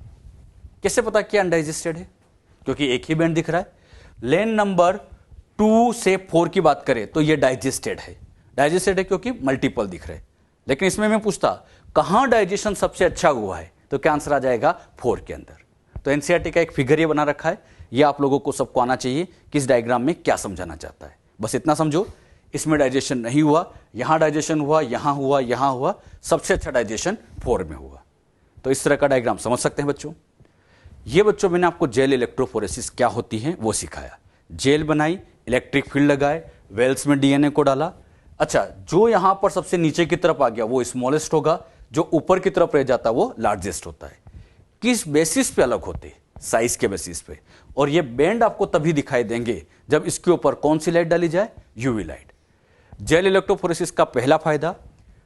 कैसे पता किया अनडाइजेस्टेड है, क्योंकि एक ही बैंड दिख रहा है। लेन नंबर 2 से 4 की बात करें तो ये डाइजेस्टेड है, डाइजेस्टेड है क्योंकि मल्टीपल दिख रहे। लेकिन इसमें मैं पूछता कहां डाइजेशन सबसे अच्छा हुआ है, तो क्या आंसर आ जाएगा, 4 के अंदर। तो एनसीईआरटी का एक फिगर ये बना रखा है, ये आप लोगों को सबको आना चाहिए कि इस डायग्राम में क्या समझाना चाहता है। बस इतना समझो, इसमें डाइजेशन नहीं हुआ, यहां डाइजेशन हुआ, यहां हुआ, यहां हुआ, सबसे अच्छा डाइजेशन 4 में हुआ। तो इस तरह का डायग्राम समझ सकते हैं बच्चों। ये बच्चों मैंने आपको जेल इलेक्ट्रोफोरेसिस क्या होती है वो सिखाया। जेल बनाई, इलेक्ट्रिक फील्ड लगाए, वेल्स में डीएनए को डाला। अच्छा, जो यहां पर सबसे नीचे की तरफ आ गया वो स्मॉलेस्ट होगा, जो ऊपर की तरफ रह जाता वो लार्जेस्ट होता है। किस बेसिस पे अलग होते, साइज के बेसिस पे। और ये बैंड आपको तभी दिखाई देंगे जब इसके ऊपर कौन सी लाइट डाली जाए, यूवी लाइट। जेल इलेक्ट्रोफोरेसिस का पहला फायदा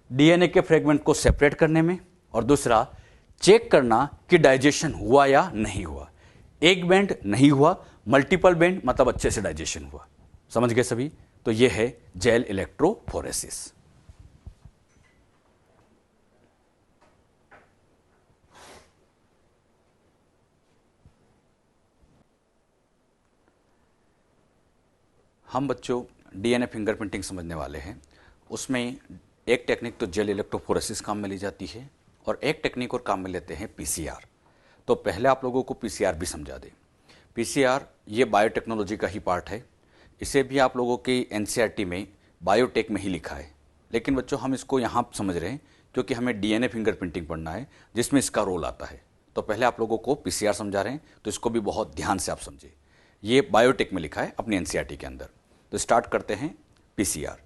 डीएनए के फ्रेगमेंट को सेपरेट करने में, और दूसरा चेक करना कि डाइजेशन हुआ या नहीं हुआ। एक बैंड नहीं हुआ, मल्टीपल बैंड मतलब अच्छे से डाइजेशन हुआ। समझ गए सभी। तो यह है जेल इलेक्ट्रोफोरेसिस। हम बच्चों डीएनए फिंगरप्रिंटिंग समझने वाले हैं। उसमें एक टेक्निक तो जेल इलेक्ट्रोफोरेसिस काम में ली जाती है, और एक टेक्निक और काम में लेते हैं पीसीआर। तो पहले आप लोगों को पीसीआर भी समझा दें। पीसीआर ये बायोटेक्नोलॉजी का ही पार्ट है। इसे भी आप लोगों की एनसीईआरटी में बायोटेक में ही लिखा है, लेकिन बच्चों हम इसको यहाँ समझ रहे हैं क्योंकि हमें डीएनए फिंगरप्रिंटिंग पढ़ना है जिसमें इसका रोल आता है। तो पहले आप लोगों को पीसीआर समझा रहे हैं, तो इसको भी बहुत ध्यान से आप समझिए। ये बायोटेक में लिखा है अपनी एनसीईआरटी के अंदर। तो स्टार्ट करते हैं पीसीआर।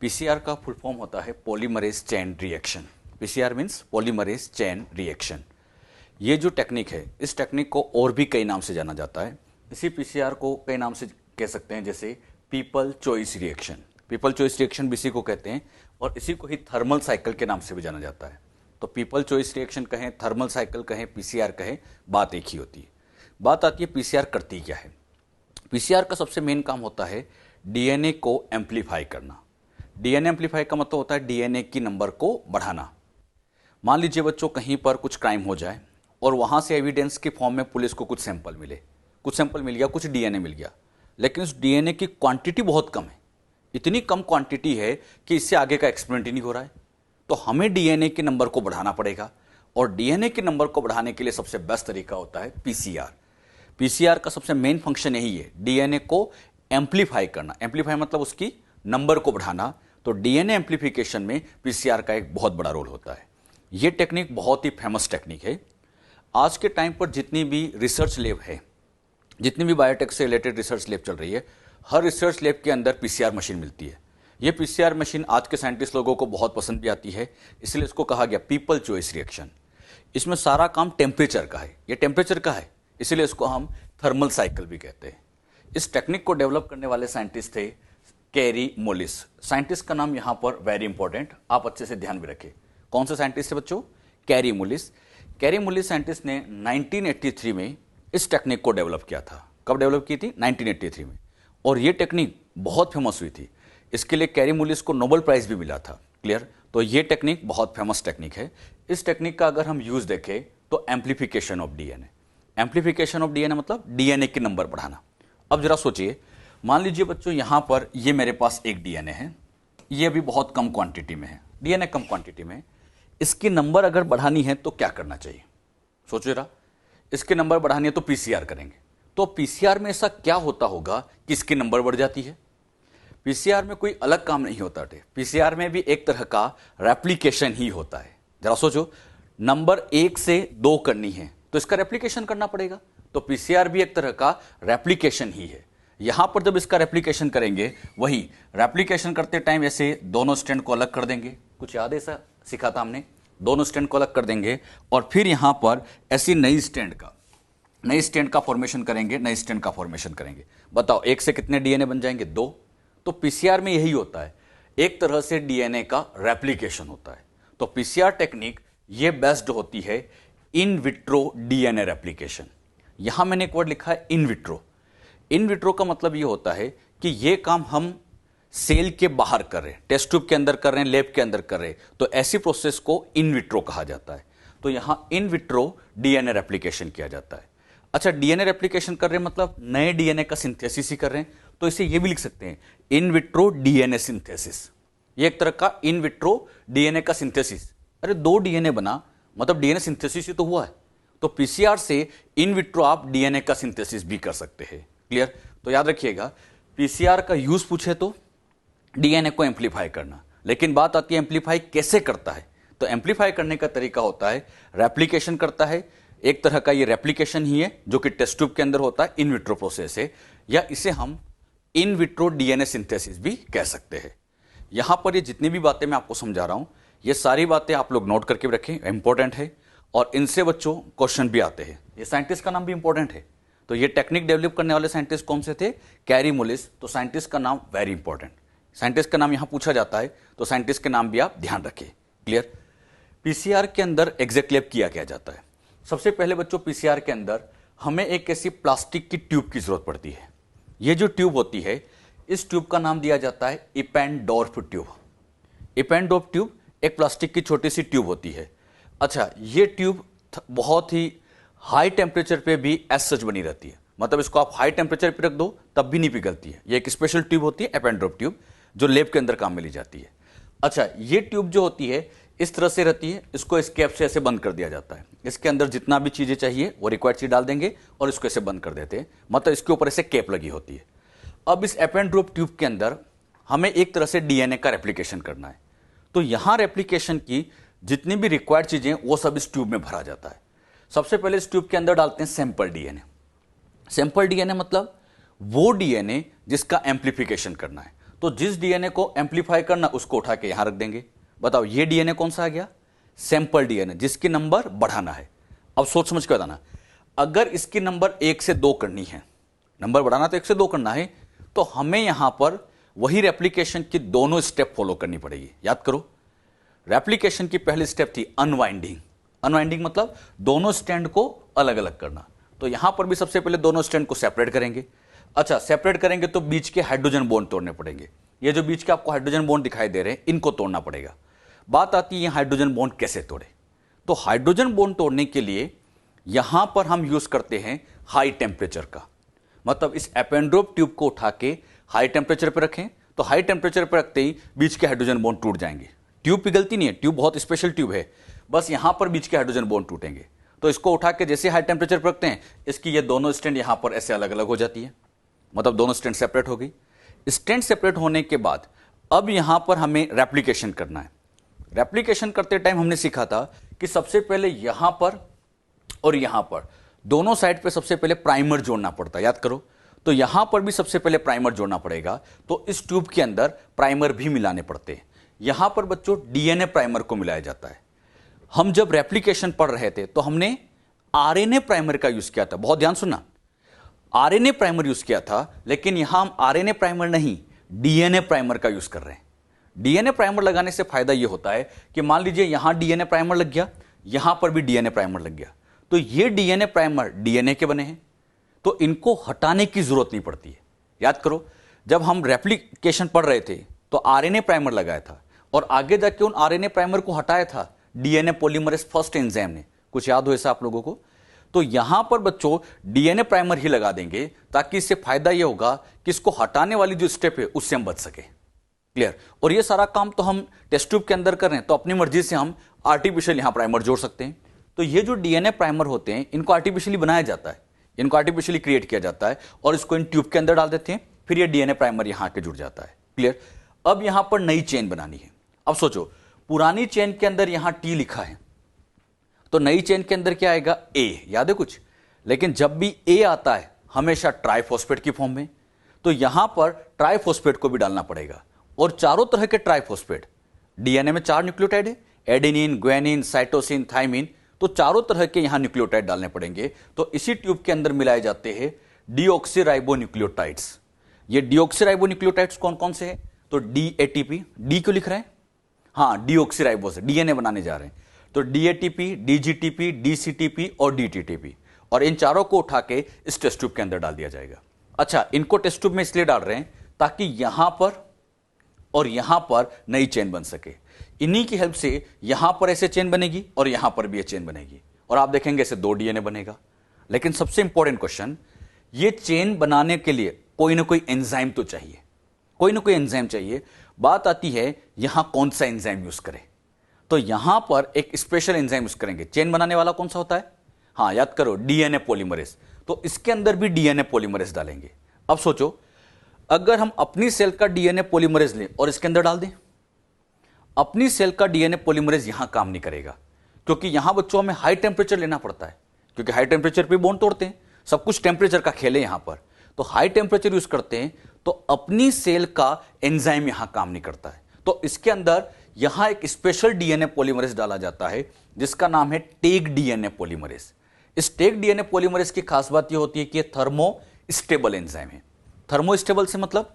पीसीआर का फुल फॉर्म होता है polymerase chain reaction. PCR means polymerase chain reaction. ये जो टेक्निक है, इस टेक्निक को और भी कई नाम से जाना जाता है। इसी पीसीआर को कई नाम से कह सकते हैं, जैसे people choice reaction. People choice reaction भी इसी को कहते हैं, और इसी को ही थर्मल साइकिल के नाम से भी जाना जाता है। तो पीपल चॉइस रिएक्शन कहें, थर्मल साइकिल कहें, पीसीआर कहें, बात एक ही होती है। बात आती है पीसीआर करती क्या है। पीसीआर का सबसे मेन काम होता है डीएनए को एम्पलीफाई करना। डीएनए एम्पलीफाई का मतलब होता है डीएनए की नंबर को बढ़ाना। मान लीजिए बच्चों कहीं पर कुछ क्राइम हो जाए और वहां से एविडेंस के फॉर्म में पुलिस को कुछ सैंपल मिले, कुछ सैंपल मिल गया, कुछ डीएनए मिल गया, लेकिन उस डीएनए की क्वांटिटी बहुत कम है। इतनी कम क्वांटिटी है कि इससे आगे का एक्सपेरिमेंट ही नहीं हो रहा है। तो हमें डीएनए के नंबर को बढ़ाना पड़ेगा, और डीएनए के नंबर को बढ़ाने के लिए सबसे बेस्ट तरीका होता है पीसीआर। पीसीआर का सबसे मेन फंक्शन यही है, डीएनए को एम्पलीफाई करना। एम्पलीफाई मतलब उसकी नंबर को बढ़ाना। तो डीएनए एम्पलीफिकेशन में पीसीआर का एक बहुत बड़ा रोल होता है। यह टेक्निक बहुत ही फेमस टेक्निक है। आज के टाइम पर जितनी भी रिसर्च लैब है, जितनी भी बायोटेक से रिलेटेड रिसर्च लैब चल रही है, हर रिसर्च लैब के अंदर पीसीआर मशीन मिलती है। यह पीसीआर मशीन आज के साइंटिस्ट लोगों को बहुत पसंद भी आती है, इसलिए इसको कहा गया पीपल चॉइस रिएक्शन। इसमें सारा काम टेम्परेचर का है, यह टेम्परेचर का है, इसलिए इसको हम थर्मल साइकिल भी कहते हैं। इस टेक्निक को डेवलप करने वाले साइंटिस्ट थे कैरी मोलिस। साइंटिस्ट का नाम यहां पर वेरी इंपॉर्टेंट, आप अच्छे से ध्यान भी रखें। कौन से साइंटिस्ट थे बच्चों? Carry mollies. Carry mollies scientist ने 1983 में इस टेक्निक को डेवलप किया था। कब डेवलप की थी? 1983 में। और ये टेक्निक बहुत फेमस हुई थी। इसके लिए कैरी मोलिस को नोबेल प्राइज भी मिला था। क्लियर? तो ये टेक्निक बहुत फेमस टेक्निक है। इस टेक्निक का अगर हम यूज देखें तो amplification of DNA. Amplification of DNA मतलब डीएनए की नंबर बढ़ाना। अब जरा सोचिए, मान लीजिए बच्चों यहां पर ये मेरे पास एक डीएनए है, ये अभी बहुत कम क्वांटिटी में है, डीएनए कम क्वांटिटी में। इसकी नंबर अगर बढ़ानी है तो क्या करना चाहिए? सोचो जरा। इसके नंबर बढ़ानी है तो पीसीआर करेंगे। तो पीसीआर में ऐसा क्या होता होगा कि इसकी नंबर बढ़ जाती है? पीसीआर में कोई अलग काम नहीं होता थे, पीसीआर में भी एक तरह का रेप्लिकेशन ही होता है। जरा सोचो, नंबर 1 से 2 करनी है तो इसका रेप्लिकेशन करना पड़ेगा, तो पीसीआर भी एक तरह का रेप्लिकेशन ही है। यहां पर जब इसका रेप्लिकेशन करेंगे, वही रेप्लिकेशन करते टाइम ऐसे दोनों स्टैंड को अलग कर देंगे, कुछ याद है ऐसा सीखा था हमने, दोनों स्टैंड को अलग कर देंगे और फिर यहां पर ऐसी नई स्टैंड का फॉर्मेशन करेंगे, नई स्टैंड का फॉर्मेशन करेंगे। बताओ 1 से कितने डीएनए बन जाएंगे? 2। तो पीसीआर में यही होता है, एक तरह से डीएनए का रेप्लिकेशन होता है। तो पीसीआर टेक्निक ये बेस्ड होती है इन विट्रो डीएनए रेप्लिकेशन। यहां मैंने एक वर्ड लिखा है इन विट्रो। इन विट्रो का मतलब ये होता है कि ये काम हम सेल के बाहर कर रहे हैं, टेस्ट ट्यूब के अंदर कर रहे हैं, लैब के अंदर कर रहे हैं, तो ऐसी प्रोसेस को इन विट्रो कहा जाता है। तो यहां इन विट्रो डीएनए रेप्लिकेशन किया जाता है। अच्छा, डीएनए रेप्लिकेशन कर रहे हैं मतलब नए डीएनए का सिंथेसिस ही कर रहे हैं, तो इसे ये भी लिख सकते हैं इन विट्रो डीएनए सिंथेसिस। ये एक तरह का इन विट्रो डीएनए का सिंथेसिस। अरे 2 डीएनए बना मतलब डीएनए सिंथेसिस ही तो हुआ है। तो पीसीआर से इन विट्रो आप डीएनए का सिंथेसिस भी कर सकते हैं। क्लियर? तो याद रखिएगा, पीसीआर का यूज पूछे तो डीएनए को एम्पलीफाई करना, लेकिन बात आती है एम्पलीफाई कैसे करता है। तो एम्पलीफाई करने का तरीका होता है रेप्लिकेशन करता है, एक तरह का ये रेप्लिकेशन ही है जो कि टेस्ट ट्यूब के अंदर होता है, इन विट्रो प्रोसेस है, या इसे हम इन विट्रो डीएनए सिंथेसिस भी कह सकते हैं। यहां पर ये जितनी भी बातें मैं आपको समझा रहा हूं, ये सारी बातें आप लोग नोट करके रखें, इंपॉर्टेंट है, और इनसे बच्चों क्वेश्चन भी आते हैं। ये साइंटिस्ट का नाम भी इंपॉर्टेंट है। तो ये टेक्निक डेवलप करने वाले साइंटिस्ट कौन से थे? कैरी मुलिस। तो साइंटिस्ट का नाम वेरी इंपॉर्टेंट, साइंटिस्ट का नाम यहां पूछा जाता है, तो साइंटिस्ट के नाम भी आप ध्यान रखें। क्लियर? पीसीआर के अंदर एग्जैक्ट लैब किया क्या जाता है? सबसे पहले बच्चों पीसीआर के अंदर हमें एक ऐसी प्लास्टिक की ट्यूब की जरूरत पड़ती है। ये जो ट्यूब होती है, इस ट्यूब का नाम दिया जाता है इपेंडोर्फ ट्यूब। इपेंडोर्फ ट्यूब एक प्लास्टिक की छोटी सी ट्यूब होती है। अच्छा, ये ट्यूब बहुत ही हाई टेम्परेचर पे भी एज सच बनी रहती है, मतलब इसको आप हाई टेम्परेचर पे रख दो तब भी नहीं पिघलती है। ये एक स्पेशल ट्यूब होती है इपेंडोर्फ ट्यूब, जो लैब के अंदर काम में ली जाती है। अच्छा, ये ट्यूब जो होती है इस तरह से रहती है, इसको इस कैप से ऐसे बंद कर दिया जाता है। इसके अंदर जितना भी चीजें चाहिए वो रिक्वायर्ड चीज डाल देंगे और इसको ऐसे बंद कर देते हैं, मतलब इसके ऊपर ऐसे कैप लगी होती है। अब इस इपेंडोर्फ ट्यूब के अंदर हमें एक तरह से डीएनए का रेप्लिकेशन करना है, तो यहां रेप्लिकेशन की जितनी भी रिक्वायर्ड चीजें वो सब इस ट्यूब में भरा जाता है। सबसे पहले इस ट्यूब के अंदर डालते हैं सैंपल डीएनए। सैंपल डीएनए मतलब वो डीएनए जिसका एम्प्लीफिकेशन करना है, तो जिस डीएनए को एम्प्लीफाई करना उसको उठा के यहां रख देंगे। बताओ ये डीएनए कौन सा आ गया? सैंपल डीएनए, जिसकी नंबर बढ़ाना है। अब सोच समझ के बताना, अगर इसकी नंबर 1 से 2 करनी है, नंबर बढ़ाना तो 1 से 2 करना है, तो हमें यहां पर वही रेप्लिकेशन की दोनों स्टेप फॉलो करनी पड़ेगी। याद करो, रेप्लिकेशन की पहली स्टेप थी अनवाइंडिंग। अनवाइंडिंग मतलब दोनों स्टैंड को अलग अलग करना। तो यहां पर भी सबसे पहले दोनों स्टैंड को सेपरेट करेंगे। अच्छा, सेपरेट करेंगे तो बीच के हाइड्रोजन बॉन्ड तोड़ने पड़ेंगे। ये जो बीच के आपको हाइड्रोजन बॉन्ड दिखाई दे रहे हैं, इनको तोड़ना पड़ेगा। बात आती है हाइड्रोजन बॉन्ड कैसे तोड़े, तो हाइड्रोजन बॉन्ड तोड़ने के लिए यहां पर हम यूज करते हैं हाई टेम्परेचर का। मतलब इस इपेंडोर्फ ट्यूब को उठा के हाई टेम्परेचर पर रखें, तो हाई टेम्परेचर पर रखते ही बीच के हाइड्रोजन बॉन्ड टूट जाएंगे। ट्यूब पिघलती नहीं है, ट्यूब बहुत स्पेशल ट्यूब है, बस यहां पर बीच के हाइड्रोजन बॉन्ड टूटेंगे। तो इसको उठा के जैसे हाई टेम्परेचर पर रखते हैं, इसकी ये दोनों स्टैंड यहां पर ऐसे अलग अलग हो जाती है, मतलब दोनों स्टैंड सेपरेट हो गई। स्टैंड सेपरेट होने के बाद अब यहां पर हमें रेप्लिकेशन करना है। रेप्लिकेशन करते टाइम हमने सीखा था कि सबसे पहले यहां पर और यहां पर दोनों साइड पे सबसे पहले प्राइमर जोड़ना पड़ता है। याद करो, तो यहां पर भी सबसे पहले प्राइमर जोड़ना पड़ेगा, तो इस ट्यूब के अंदर प्राइमर भी मिलाने पड़ते हैं। यहां पर बच्चों डीएनए प्राइमर को मिलाया जाता है। हम जब रेप्लिकेशन पढ़ रहे थे तो हमने आरएनए प्राइमर का यूज किया था, बहुत ध्यान सुनना, आरएनए प्राइमर यूज किया था, लेकिन यहां हम आरएनए प्राइमर नहीं डीएनए प्राइमर का यूज कर रहे हैं। डीएनए प्राइमर लगाने से फायदा यह होता है कि मान लीजिए यहां डीएनए प्राइमर लग गया, यहां पर भी डीएनए प्राइमर लग गया, तो ये डीएनए प्राइमर डीएनए के बने हैं, तो इनको हटाने की जरूरत नहीं पड़ती है। याद करो, जब हम रेप्लिकेशन पढ़ रहे थे तो आरएनए प्राइमर लगाया था और आगे जाके उन आरएनए प्राइमर को हटाया था डीएनए पॉलीमरेज फर्स्ट एंजाइम ने। कुछ याद हो ऐसा आप लोगों को? तो यहां पर बच्चों डीएनए प्राइमर ही लगा देंगे, ताकि इससे फायदा यह होगा कि इसको हटाने वाली जो स्टेप है उससे हम बच सके। क्लियर? और ये सारा काम तो हम टेस्ट ट्यूब के अंदर कर रहे हैं, तो अपनी मर्जी से हम आर्टिफिशियल यहां प्राइमर जोड़ सकते हैं। तो ये जो डीएनए प्राइमर होते हैं, इनको आर्टिफिशियली बनाया जाता है। इनको आर्टिफिशियली क्रिएट किया जाता है और इसको इन ट्यूब के अंदर डाल देते हैं, फिर ये डीएनए प्राइमर यहां के जुड़ जाता है। क्लियर? अब यहां पर नई चेन बनानी है। अब सोचो, पुरानी चेन के अंदर यहां टी लिखा है, तो नई चेन के अंदर क्या आएगा? ए। याद है कुछ? लेकिन जब भी ए आता है हमेशा ट्राइफॉस्फेट की फॉर्म में, तो यहां पर ट्राइफॉस्फेट को भी डालना पड़ेगा। और चारों तरह के ट्राइफॉस्फेट, डीएनए में 4 न्यूक्लियोटाइड है, एडेनिन, ग्वानिन, साइटोसिन, थाइमिन, तो चारों तरह के यहां न्यूक्लियोटाइड डालने पड़ेंगे। तो इसी ट्यूब के अंदर मिलाए जाते हैं डीऑक्सीराइबोन्यूक्लियोटाइड्स। ये डीऑक्सीराइबोन्यूक्लियोटाइड्स कौन कौन से हैं? तो डीएटीपी, डी क्यों लिख रहे हैं? हाँ, डीऑक्सीराइबो से डीएनए बनाने जा रहे हैं, तो डीएटीपी, डीजीटीपी, डीसीटीपी और डीटीटीपी, और इन चारों को उठा के इस टेस्ट ट्यूब के अंदर डाल दिया जाएगा। अच्छा, इनको टेस्ट ट्यूब में इसलिए डाल रहे हैं ताकि यहां पर और यहां पर नई चेन बन सके। इन्हीं की हेल्प से यहां पर ऐसे चेन बनेगी और यहां पर भी ये चेन बनेगी, और आप देखेंगे ऐसे 2 डीएनए बनेगा। लेकिन सबसे इंपॉर्टेंट क्वेश्चन, ये चेन बनाने के लिए कोई ना कोई एंजाइम तो चाहिए, कोई ना कोई एंजाइम चाहिए। बात आती है यहां कौन सा एंजाइम यूज करें, तो यहां पर एक स्पेशल एंजाइम यूज करेंगे। चेन बनाने वाला कौन सा होता है? हाँ, याद करो, डीएनए पॉलीमरेज। तो इसके अंदर भी डीएनए पॉलीमरेज डालेंगे। अब सोचो, अगर हम अपनी सेल का डीएनए पॉलीमरेज लें और इसके अंदर डाल दें, अपनी सेल का डीएनए पॉलीमरेज यहां काम नहीं करेगा, क्योंकि यहां बच्चों में हाई टेम्परेचर लेना पड़ता है, क्योंकि हाई टेम्परेचर पे बॉन्ड तोड़ते हैं। सब कुछ टेम्परेचर का खेल है यहां पर, तो हाई टेम्परेचर यूज करते हैं, तो अपनी सेल का एंजाइम यहां काम नहीं करता है। तो इसके अंदर यहां एक स्पेशल डीएनए पॉलीमरेज डाला जाता है जिसका नाम है टेक डीएनए पॉलीमरेज। इस टेक डीएनए पॉलीमरेज की खास बात यह होती है कि थर्मो स्टेबल एंजाइम है। थर्मो स्टेबल से मतलब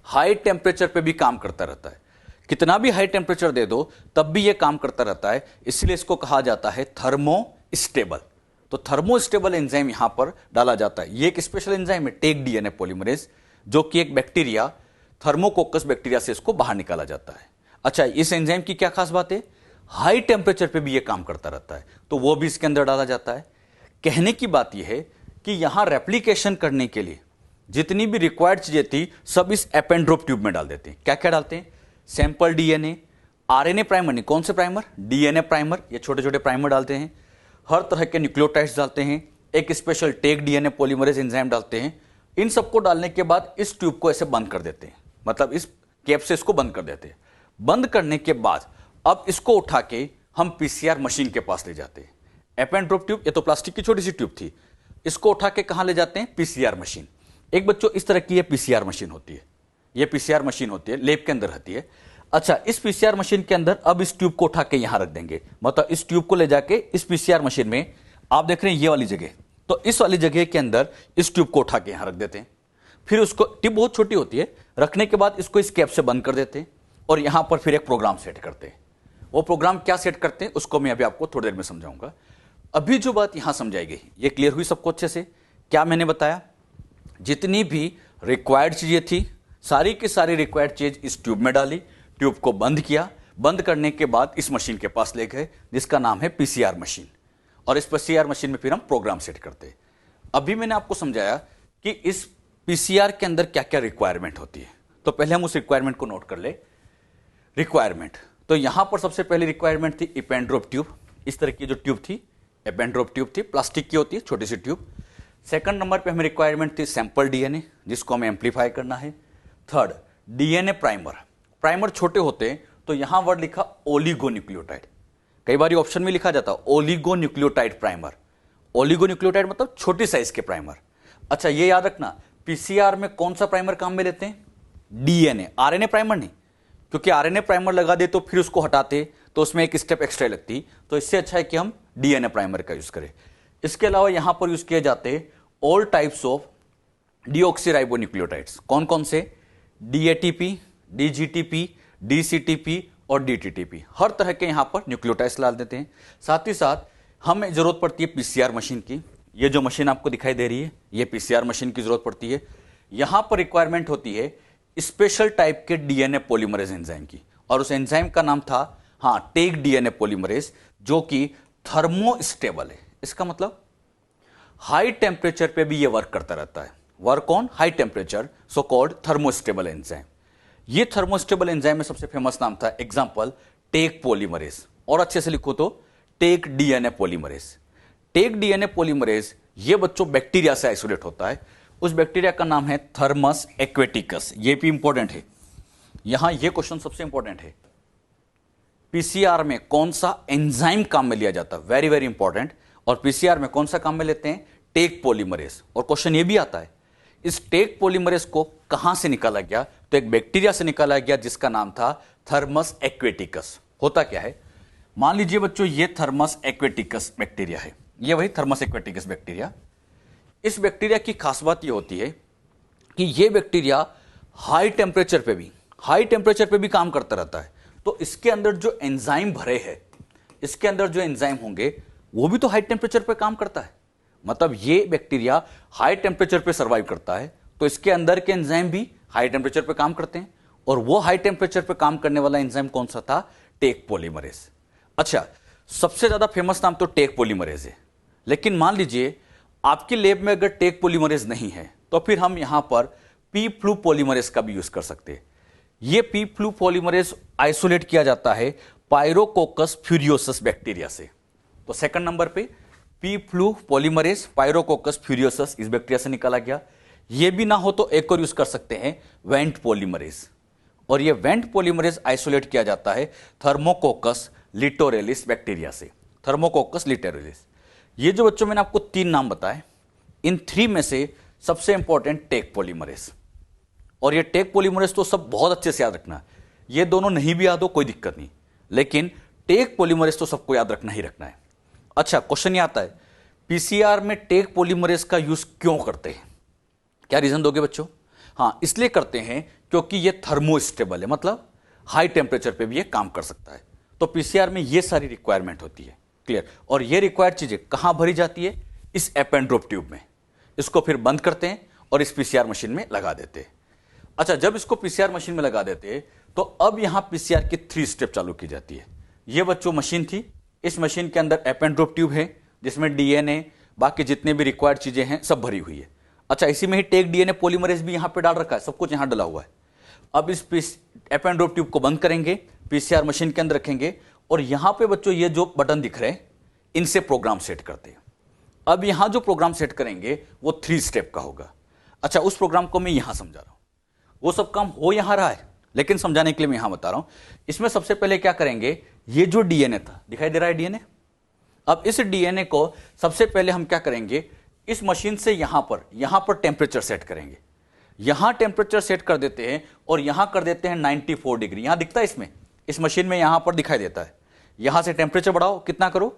हाई टेम्परेचर पे भी काम करता रहता है, कितना भी हाई टेम्परेचर दे दो तब भी यह काम करता रहता है, इसलिए इसको कहा जाता है थर्मो स्टेबल। तो थर्मो स्टेबल एंजाइम यहां पर डाला जाता है। यह एक स्पेशल एंजाइम है टेक डीएनए पॉलीमरेज, जो कि एक बैक्टीरिया, थर्मोकोकस बैक्टीरिया से इसको बाहर निकाला जाता है। अच्छा, इस एंजाइम की क्या खास बात है? हाई टेम्परेचर पे भी यह काम करता रहता है, तो वो भी इसके अंदर डाला जाता है। कहने की बात यह है कि यहां रेप्लिकेशन करने के लिए जितनी भी रिक्वायर्ड चीजें थी सब इस एपेंड्रोप ट्यूब में डाल देते हैं। क्या क्या डालते हैं? सैंपल डीएनए, आरएनए प्राइमर नहीं, कौन से प्राइमर? DNA primer. ये छोटे छोटे प्राइमर डालते हैं, हर तरह के न्यूक्लियोटाइड्स डालते हैं, एक special Taq DNA polymerase enzyme डालते हैं। इन सबको डालने के बाद इस ट्यूब को ऐसे बंद कर देते हैं, मतलब इस कैप से इसको बंद कर देते हैं। बंद करने के बाद अब इसको उठा के हम पीसीआर मशीन के पास ले जाते हैं। एपेंड्रोप ट्यूब, ये तो प्लास्टिक की छोटी सी ट्यूब थी, इसको उठा के कहां ले जाते हैं? PCR machine. एक बच्चों इस तरह की ये पीसीआर मशीन होती है, ये पीसीआर मशीन होती है, लैब के अंदर रहती है। अच्छा, इस पीसीआर मशीन के अंदर अब इस ट्यूब को उठा के यहां रख देंगे, मतलब इस ट्यूब को ले जाके इस पीसीआर मशीन में, आप देख रहे हैं ये वाली जगह, तो इस वाली जगह के अंदर इस ट्यूब को उठा के यहां रख देते हैं। फिर उसको, ट्यूब बहुत छोटी होती है, रखने के बाद इसको इस कैप से बंद कर देते हैं और यहां पर फिर एक प्रोग्राम सेट करते हैं। वो प्रोग्राम क्या सेट करते हैं उसको मैं अभी आपको थोड़ी देर में समझाऊंगा। अभी जो बात यहां समझाई गई, ये क्लियर हुई सबको अच्छे से? क्या मैंने बताया? जितनी भी रिक्वायर्ड चीजें थी सारी की सारी रिक्वायर्ड चीज इस ट्यूब में डाली, ट्यूब को बंद किया, बंद करने के बाद इस मशीन के पास ले गए जिसका नाम है पीसीआर मशीन, और इस पीसीआर मशीन में फिर हम प्रोग्राम सेट करते हैं। अभी मैंने आपको समझाया कि इस पीसीआर के अंदर क्या क्या रिक्वायरमेंट होती है, तो पहले हम उस रिक्वायरमेंट को नोट कर ले। रिक्वायरमेंट, तो यहां पर सबसे पहली रिक्वायरमेंट थी एपेंड्रोप ट्यूब। इस तरह की जो ट्यूब थी एपेंड्रोप ट्यूब थी, प्लास्टिक की होती है छोटी सी ट्यूब। सेकंड नंबर पे हमें रिक्वायरमेंट थी सैंपल डीएनए, जिसको हमें एम्पलीफाई करना है। Third, DNA primer. प्राइमर छोटे होते हैं, तो यहां वर्ड लिखा ओलिगोन्यूक्लियोटाइड, कई बार ऑप्शन में लिखा जाता है ओलिगोन्यूक्लियोटाइड प्राइमर। ओलिगोन्यूक्लियोटाइड मतलब छोटी साइज के प्राइमर। अच्छा, ये याद रखना, पीसीआर में कौन सा प्राइमर काम में लेते हैं? डीएनए, आरएनए प्राइमर नहीं, क्योंकि आरएनए प्राइमर लगा दे तो फिर उसको हटाते तो उसमें एक स्टेप एक्स्ट्रा लगती, तो इससे अच्छा है कि हम डीएनए प्राइमर का यूज करें। इसके अलावा यहां पर यूज किए जाते हैं ऑल टाइप्स ऑफ डीऑक्सीराइबोन्यूक्लियोटाइड्स। कौन कौन से? डीएटीपी, डीजीटीपी, डीसीटीपी और डीटीटीपी। हर तरह के यहां पर न्यूक्लियोटाइड्स डाल देते हैं। साथ ही साथ हमें जरूरत पड़ती है पीसीआर मशीन की। ये जो मशीन आपको दिखाई दे रही है, ये पीसीआर मशीन की जरूरत पड़ती है। यहां पर रिक्वायरमेंट होती है स्पेशल टाइप के डीएनए पॉलीमरेज एंजाइम की, और उस एंजाइम का नाम था, हाँ, टेक डीएनए पॉलीमरेज, जो कि थर्मोस्टेबल है। इसका मतलब हाई टेम्परेचर पे भी ये वर्क करता रहता है। Work on high temperature, so called thermostable enzyme. ये थर्मोस्टेबल एंजाइम में सबसे फेमस नाम था, एग्जांपल टेक पॉलीमरेज, और अच्छे से लिखो तो Taq DNA polymerase. Taq DNA polymerase ये बच्चों बैक्टीरिया से आइसोलेट होता है। उस बैक्टीरिया का नाम है थर्मस एक्वेटिकस। ये भी इंपॉर्टेंट है, यहां ये क्वेश्चन सबसे इंपॉर्टेंट है। पीसीआर में कौन सा एंजाइम काम में लिया जाता है, वेरी वेरी इंपॉर्टेंट। और पीसीआर में कौन सा काम में लेते हैं, टेक पॉलीमरेज। और क्वेश्चन ये भी आता है इस टेक पॉलीमरेज को कहां से निकाला गया, तो एक बैक्टीरिया से निकाला गया जिसका नाम था थर्मस एक्वेटिकस। होता क्या है, मान लीजिए बच्चों ये थर्मस एक्वेटिकस बैक्टीरिया है, ये वही थर्मस एक्वेटिकस बैक्टीरिया। इस बैक्टीरिया की खास बात ये होती है कि ये बैक्टीरिया हाई टेम्परेचर पे भी काम करता रहता है। तो इसके अंदर जो एंजाइम भरे हैं, इसके अंदर जो एंजाइम होंगे वो भी तो हाई टेम्परेचर पे काम करता है। मतलब ये बैक्टीरिया हाई टेम्परेचर पे सर्वाइव करता है, तो इसके अंदर के एंजाइम भी हाई टेम्परेचर पे काम करते हैं। और वो हाई टेम्परेचर पे काम करने वाला एंजाइम कौन सा था, टेक पॉलीमरेज। अच्छा, सबसे ज्यादा फेमस नाम तो टेक पॉलीमरेज है। लेकिन मान लीजिए आपकी लैब में अगर टेक पॉलीमरेज नहीं है तो फिर हम यहां पर पी फ्लू पॉलीमरेज का भी यूज कर सकते हैं। ये पी फ्लू पॉलीमरेज आइसोलेट किया जाता है पायरोकोकस फ्यूरियोसस बैक्टीरिया से। तो सेकंड नंबर पे पी फ्लू पॉलीमरेज पायरोकोकस फ्यूरियोसस इस बैक्टीरिया से निकाला गया। ये भी ना हो तो एक और यूज कर सकते हैं वेंट पॉलीमरेज। और ये वेंट पॉलीमरेज आइसोलेट किया जाता है थर्मोकोकस लिटोरेलिस बैक्टीरिया से। थर्मोकोकस लिटोरेलिस। ये जो बच्चों मैंने आपको 3 नाम बताए, इन 3 में से सबसे इंपॉर्टेंट टेक पॉलीमरेज। और ये टेक पॉलीमरेज तो सब बहुत अच्छे से याद रखना। ये दोनों नहीं भी याद हो कोई दिक्कत नहीं, लेकिन टेक पॉलीमरेज तो सबको याद रखना ही रखना है। अच्छा, क्वेश्चन ये आता है पीसीआर में टेक पॉलीमरेज का यूज क्यों करते हैं, क्या रीजन दोगे बच्चों? हाँ, इसलिए करते हैं क्योंकि ये थर्मोस्टेबल है, मतलब हाई टेम्परेचर पे भी ये काम कर सकता है। तो पीसीआर में ये सारी रिक्वायरमेंट होती है, क्लियर। और ये रिक्वायर्ड चीजें कहां भरी जाती है, इस एपेंड्रोप ट्यूब में। इसको फिर बंद करते हैं और इस पीसीआर मशीन में लगा देते हैं। अच्छा, जब इसको पीसीआर मशीन में लगा देते हैं तो अब यहां पीसीआर की 3 स्टेप चालू की जाती है। ये बच्चों मशीन थी, इस मशीन के अंदर एपेंड्रोप ट्यूब है जिसमें डीएनए बाकी जितने भी रिक्वायर्ड चीजें हैं सब भरी हुई है। अच्छा, इसी में ही टेक डीएनए पॉलीमरेज भी यहां पे डाल रखा है, सब कुछ यहां डला हुआ है। अब इस एपेंड्रोप ट्यूब को बंद करेंगे, पीसीआर मशीन के अंदर रखेंगे और यहां पे बच्चों ये जो बटन दिख रहे हैं इनसे प्रोग्राम सेट करते हैं। अब यहां जो प्रोग्राम सेट करेंगे वो 3 स्टेप का होगा। अच्छा, उस प्रोग्राम को मैं यहां समझा रहा हूं, वो सब काम हो यहां रहा है लेकिन समझाने के लिए मैं यहां बता रहा हूं। इसमें सबसे पहले क्या करेंगे, ये जो डीएनए था, दिखाई दे रहा है डीएनए। अब इस डीएनए को सबसे पहले हम क्या करेंगे, इस मशीन से यहां पर टेम्परेचर सेट करेंगे। यहां टेम्परेचर सेट कर देते हैं और यहां कर देते हैं 94 डिग्री। यहां दिखता है इसमें, इस मशीन में यहां पर दिखाई देता है। यहां से टेम्परेचर बढ़ाओ, कितना करो,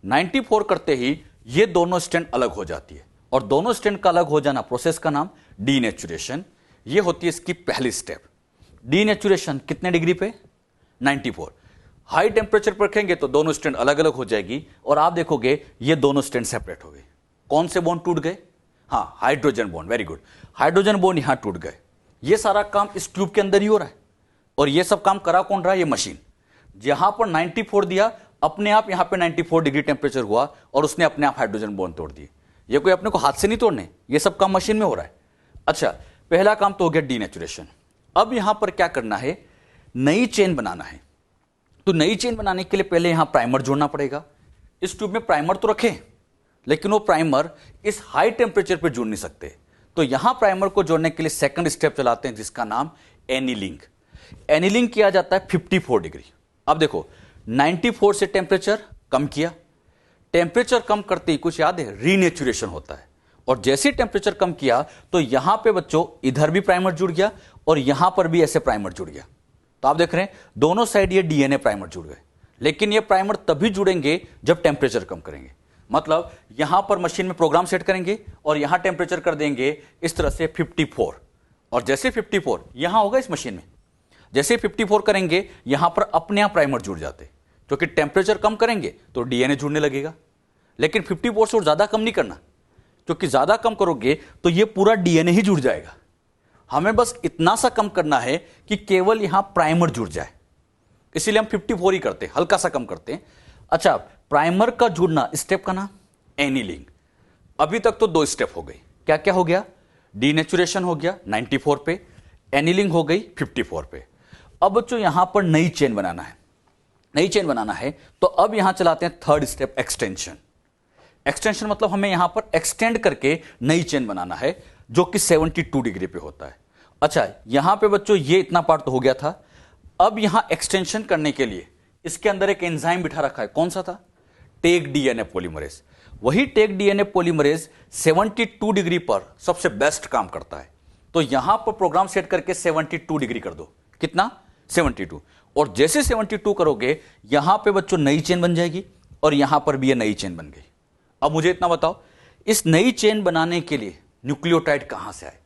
94 करते ही ये दोनों स्टैंड अलग हो जाती है। और दोनों स्टैंड का अलग हो जाना प्रोसेस का नाम डीनेचुरेशन। ये होती है इसकी पहली स्टेप। डीनेचुरेशन कितने डिग्री पे, 94। हाई टेम्परेचर पर रखेंगे तो दोनों स्टैंड अलग अलग हो जाएगी और आप देखोगे ये दोनों स्टैंड सेपरेट हो गए। कौन से बॉन्ड टूट गए, हाँ, hydrogen bond, very good, hydrogen bond यहां टूट गए। ये सारा काम इस ट्यूब के अंदर ही हो रहा है। और ये सब काम करा कौन रहा है, ये मशीन। जहां पर 94 दिया, अपने आप यहां पे 94 डिग्री टेम्परेचर हुआ और उसने अपने आप हाइड्रोजन बॉन्ड तोड़ दिए। ये कोई अपने को हाथ से नहीं तोड़ने, ये सब काम मशीन में हो रहा है। अच्छा, पहला काम तो हो गया डीनेचुरेशन। अब यहां पर क्या करना है, नई चेन बनाना है। तो नई चेन बनाने के लिए पहले यहां प्राइमर जोड़ना पड़ेगा। इस ट्यूब में प्राइमर तो रखे, लेकिन वो प्राइमर इस हाई टेम्परेचर पर जुड़ नहीं सकते। तो यहां प्राइमर को जोड़ने के लिए सेकंड स्टेप चलाते हैं जिसका नाम एनीलिंग। एनीलिंग किया जाता है 54 डिग्री। अब देखो 94 से टेम्परेचर कम किया, टेम्परेचर कम करते ही कुछ याद है, रीनेचुरेशन होता है। और जैसे टेम्परेचर कम किया तो यहां पे बच्चों इधर भी प्राइमर जुड़ गया और यहां पर भी ऐसे प्राइमर जुड़ गया। तो आप देख रहे हैं दोनों साइड ये डीएनए प्राइमर जुड़ गए। लेकिन ये प्राइमर तभी जुड़ेंगे जब टेम्परेचर कम करेंगे। मतलब यहां पर मशीन में प्रोग्राम सेट करेंगे और यहां टेम्परेचर कर देंगे इस तरह से 54। और जैसे 54 यहां होगा इस मशीन में, जैसे 54 करेंगे यहां पर अपने आप प्राइमर जुड़ जाते, क्योंकि टेम्परेचर कम करेंगे तो डीएनए जुड़ने लगेगा। लेकिन 54 से और ज्यादा कम नहीं करना, क्योंकि ज्यादा कम करोगे तो ये पूरा डीएनए ही जुड़ जाएगा। हमें बस इतना सा कम करना है कि केवल यहां प्राइमर जुड़ जाए, इसीलिए हम 54 ही करते हैं, हल्का सा कम करते हैं। अच्छा, प्राइमर का जुड़ना स्टेप का नाम एनीलिंग। अभी तक तो 2 स्टेप हो गई, क्या क्या हो गया, डीनेचुरेशन हो गया 94 पे, एनीलिंग हो गई 54 पे। अब बच्चों यहां पर नई चेन बनाना है। नई चेन बनाना है तो अब यहां चलाते हैं थर्ड स्टेप एक्सटेंशन। एक्सटेंशन मतलब हमें यहां पर एक्सटेंड करके नई चेन बनाना है जो कि 72 डिग्री पे होता है। अच्छा, यहां पे बच्चों ये इतना पार्ट तो हो गया था। अब यहां एक्सटेंशन करने के लिए इसके अंदर एक एंजाइम बिठा रखा है, कौन सा था? Taq DNA polymerase. वही टेक डीएनए पॉलीमरेज 72 डिग्री पर सबसे बेस्ट काम करता है। तो यहां पर प्रोग्राम सेट करके 72 डिग्री कर दो। कितना? 72। और जैसे 72 करोगे यहां पे बच्चों नई चेन बन जाएगी और यहां पर भी ये नई चेन बन गई। अब मुझे इतना बताओ, इस नई चेन बनाने के लिए न्यूक्लियोटाइड कहां से आए?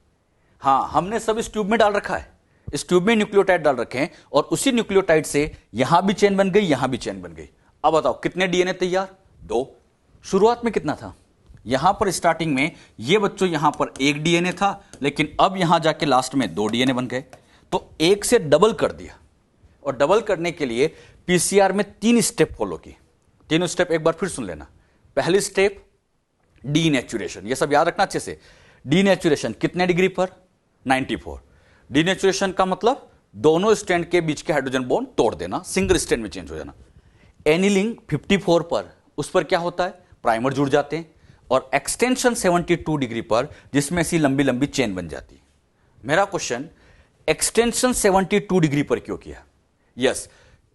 हाँ, हमने सब इस ट्यूब में डाल रखा है, इस ट्यूब में न्यूक्लियोटाइड डाल रखे हैं और उसी न्यूक्लियोटाइड से यहां भी चेन बन गई, यहां भी चेन बन गई। अब बताओ कितने डीएनए तैयार? 2। शुरुआत में कितना था? यहां पर स्टार्टिंग में ये बच्चों यहां पर 1 डीएनए था, लेकिन अब यहां जाके लास्ट में 2 डीएनए बन गए। तो 1 से डबल कर दिया। और डबल करने के लिए पीसीआर में 3 स्टेप फॉलो की। तीनों स्टेप एक बार फिर सुन लेना। पहली स्टेप डीनेचुरेशन, ये सब याद रखना अच्छे से। डीनेचुरेशन कितने डिग्री पर? 94। डीनेचुरेशन का मतलब दोनों स्ट्रैंड के बीच के हाइड्रोजन बॉन्ड तोड़ देना, सिंगल स्ट्रैंड में चेंज हो जाना। एनिलिंग 54 पर, उस पर क्या होता है? प्राइमर जुड़ जाते हैं। और एक्सटेंशन 72 डिग्री पर, जिसमें ऐसी लंबी लंबी चेन बन जाती है। मेरा क्वेश्चन, एक्सटेंशन 72 डिग्री पर क्यों किया? यस,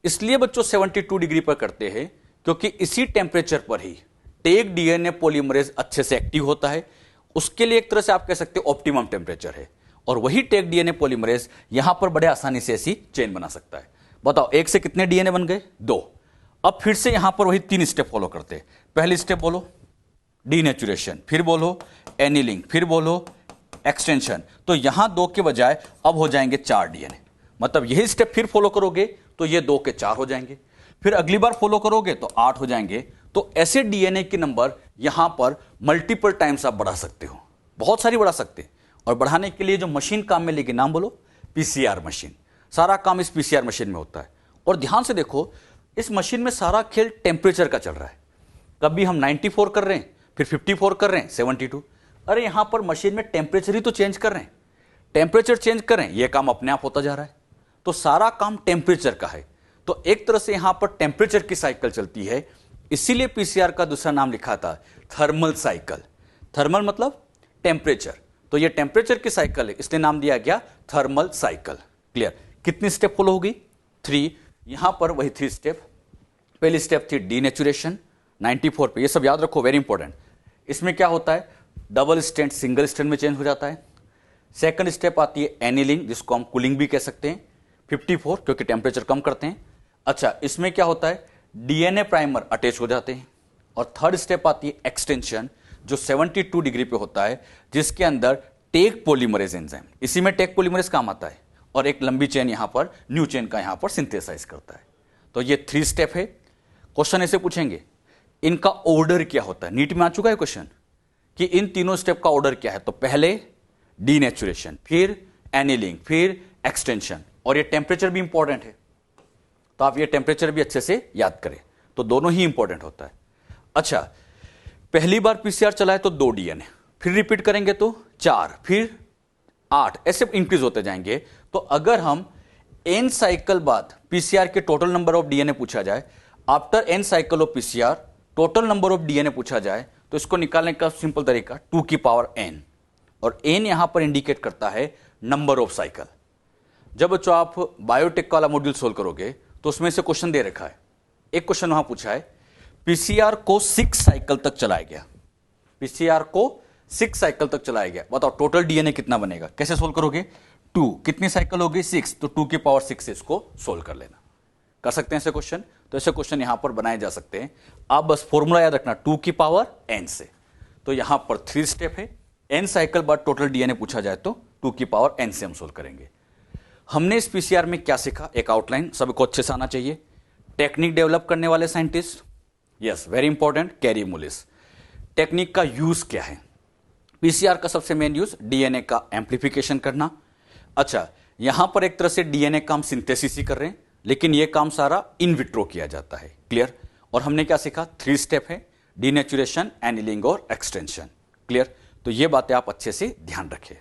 इसलिए बच्चों 72 डिग्री पर करते हैं क्योंकि इसी टेम्परेचर पर ही टेक डीएनए पॉलीमरेज अच्छे से एक्टिव होता है। उसके लिए एक तरह से आप कह सकते हो ऑप्टिमम टेम्परेचर है। और वही टेक डीएनए पॉलीमरेज यहां पर बड़े आसानी से ऐसी चेन बना सकता है। बताओ 1 से कितने डीएनए बन गए? 2। अब फिर से यहां पर वही 3 स्टेप फॉलो करते हैं। पहली स्टेप बोलो डीनेचुरेशन, फिर बोलो एनिलिंग, फिर बोलो एक्सटेंशन। तो यहां 2 के बजाय अब हो जाएंगे 4 डीएनए। मतलब यही स्टेप फिर फॉलो करोगे तो ये 2 के 4 हो जाएंगे। फिर अगली बार फॉलो करोगे तो 8 हो जाएंगे। तो ऐसे डीएनए के नंबर यहां पर मल्टीपल टाइम्स आप बढ़ा सकते हो, बहुत सारी बढ़ा सकते हैं। और बढ़ाने के लिए जो मशीन काम में लेगी, नाम बोलो, पीसीआर मशीन। सारा काम इस पीसीआर मशीन में होता है। और ध्यान से देखो, इस मशीन में सारा खेल टेम्परेचर का चल रहा है। कभी हम 94 कर रहे हैं, फिर 54 कर रहे हैं, 72। अरे यहां पर मशीन में टेम्परेचर ही तो चेंज कर रहे हैं। टेम्परेचर चेंज कर रहे हैं, यह काम अपने आप होता जा रहा है। तो सारा काम टेम्परेचर का है। तो एक तरह से यहां पर टेम्परेचर की साइकिल चलती है। इसीलिए पीसीआर का दूसरा नाम लिखा था थर्मल साइकिल। थर्मल मतलब टेम्परेचर, तो ये टेम्परेचर की साइकिल है, इसलिए नाम दिया गया थर्मल साइकिल। क्लियर? कितनी स्टेप फॉलो होगी? 3। यहां पर वही 3 स्टेप। पहली स्टेप थी डीनेचुरेशन 94 पे, ये सब याद रखो, वेरी इंपॉर्टेंट। इसमें क्या होता है? डबल स्ट्रैंड सिंगल स्ट्रैंड में चेंज हो जाता है। सेकंड स्टेप आती है एनिलिंग, जिसको हम कूलिंग भी कह सकते हैं, 54 क्योंकि टेम्परेचर कम करते हैं। अच्छा, इसमें क्या होता है? डीएनए प्राइमर अटैच हो जाते हैं। और थर्ड स्टेप आती है एक्सटेंशन, जो 72 डिग्री पे होता है, जिसके अंदर टेक पॉलीमरेज एंजाइम, इसी में टेक पॉलीमरेज काम आता है, और एक लंबी चेन यहां पर, न्यू चेन का यहां पर सिंथेसाइज करता है। तो ये 3 स्टेप है। क्वेश्चन ऐसे पूछेंगे, इनका ऑर्डर क्या होता है? नीट में आ चुका है क्वेश्चन कि इन तीनों स्टेप का ऑर्डर क्या है। तो पहले डीनेचुरेशन, फिर एनिलिंग, फिर एक्सटेंशन। और ये टेम्परेचर भी इंपॉर्टेंट है, तो आप ये टेम्परेचर भी अच्छे से याद करें। तो दोनों ही इंपॉर्टेंट होता है। अच्छा, पहली बार पीसीआर चलाए तो 2 डीएनए, फिर रिपीट करेंगे तो 4, फिर 8, ऐसे इंक्रीज होते जाएंगे। तो अगर हम n साइकिल बाद पीसीआर के टोटल नंबर ऑफ डीएनए पूछा जाए, after n cycle of PCR total number of DNA पूछा जाए, तो इसको निकालने का सिंपल तरीका 2 की पावर n। और n यहां पर इंडिकेट करता है नंबर ऑफ साइकिल। जब बच्चों आप बायोटेक वाला मॉड्यूल सोल्व करोगे तो उसमें से क्वेश्चन दे रखा है, एक क्वेश्चन वहां पूछा है, पीसीआर को 6 साइकिल तक चलाया गया। पीसीआर को 6 साइकिल तक चलाया गया। बताओ टोटल डीएनए कितना बनेगा? कैसे सोल्व करोगे? 2, कितनी साइकिल होगी? 6, तो 2 की पावर 6 से इसको सोल्व कर लेना। कर सकते हैं ऐसे क्वेश्चन। तो ऐसे क्वेश्चन यहां पर बनाए जा सकते हैं। आप बस फॉर्मूला याद रखना, 2 की पावर n से। तो यहां पर 3 स्टेप है। n साइकिल बाद टोटल डीएनए पूछा जाए तो 2 की पावर n से हम सोल्व करेंगे। हमने इस पीसीआर में क्या सीखा? एक आउटलाइन सबको अच्छे से आना चाहिए। टेक्निक डेवलप करने वाले scientist, yes very important, carry मुलिस। Technique का यूज क्या है? पीसीआर का सबसे मेन यूज डीएनए का एम्प्लीफिकेशन करना। अच्छा, यहां पर एक तरह से डीएनए का हम सिंथेसिस ही कर रहे हैं, लेकिन यह काम सारा इन विट्रो किया जाता है। क्लियर? और हमने क्या सीखा? 3 स्टेप है, डीनेचुरेशन, एनिलिंग और एक्सटेंशन। क्लियर? तो ये बातें आप अच्छे से ध्यान रखें।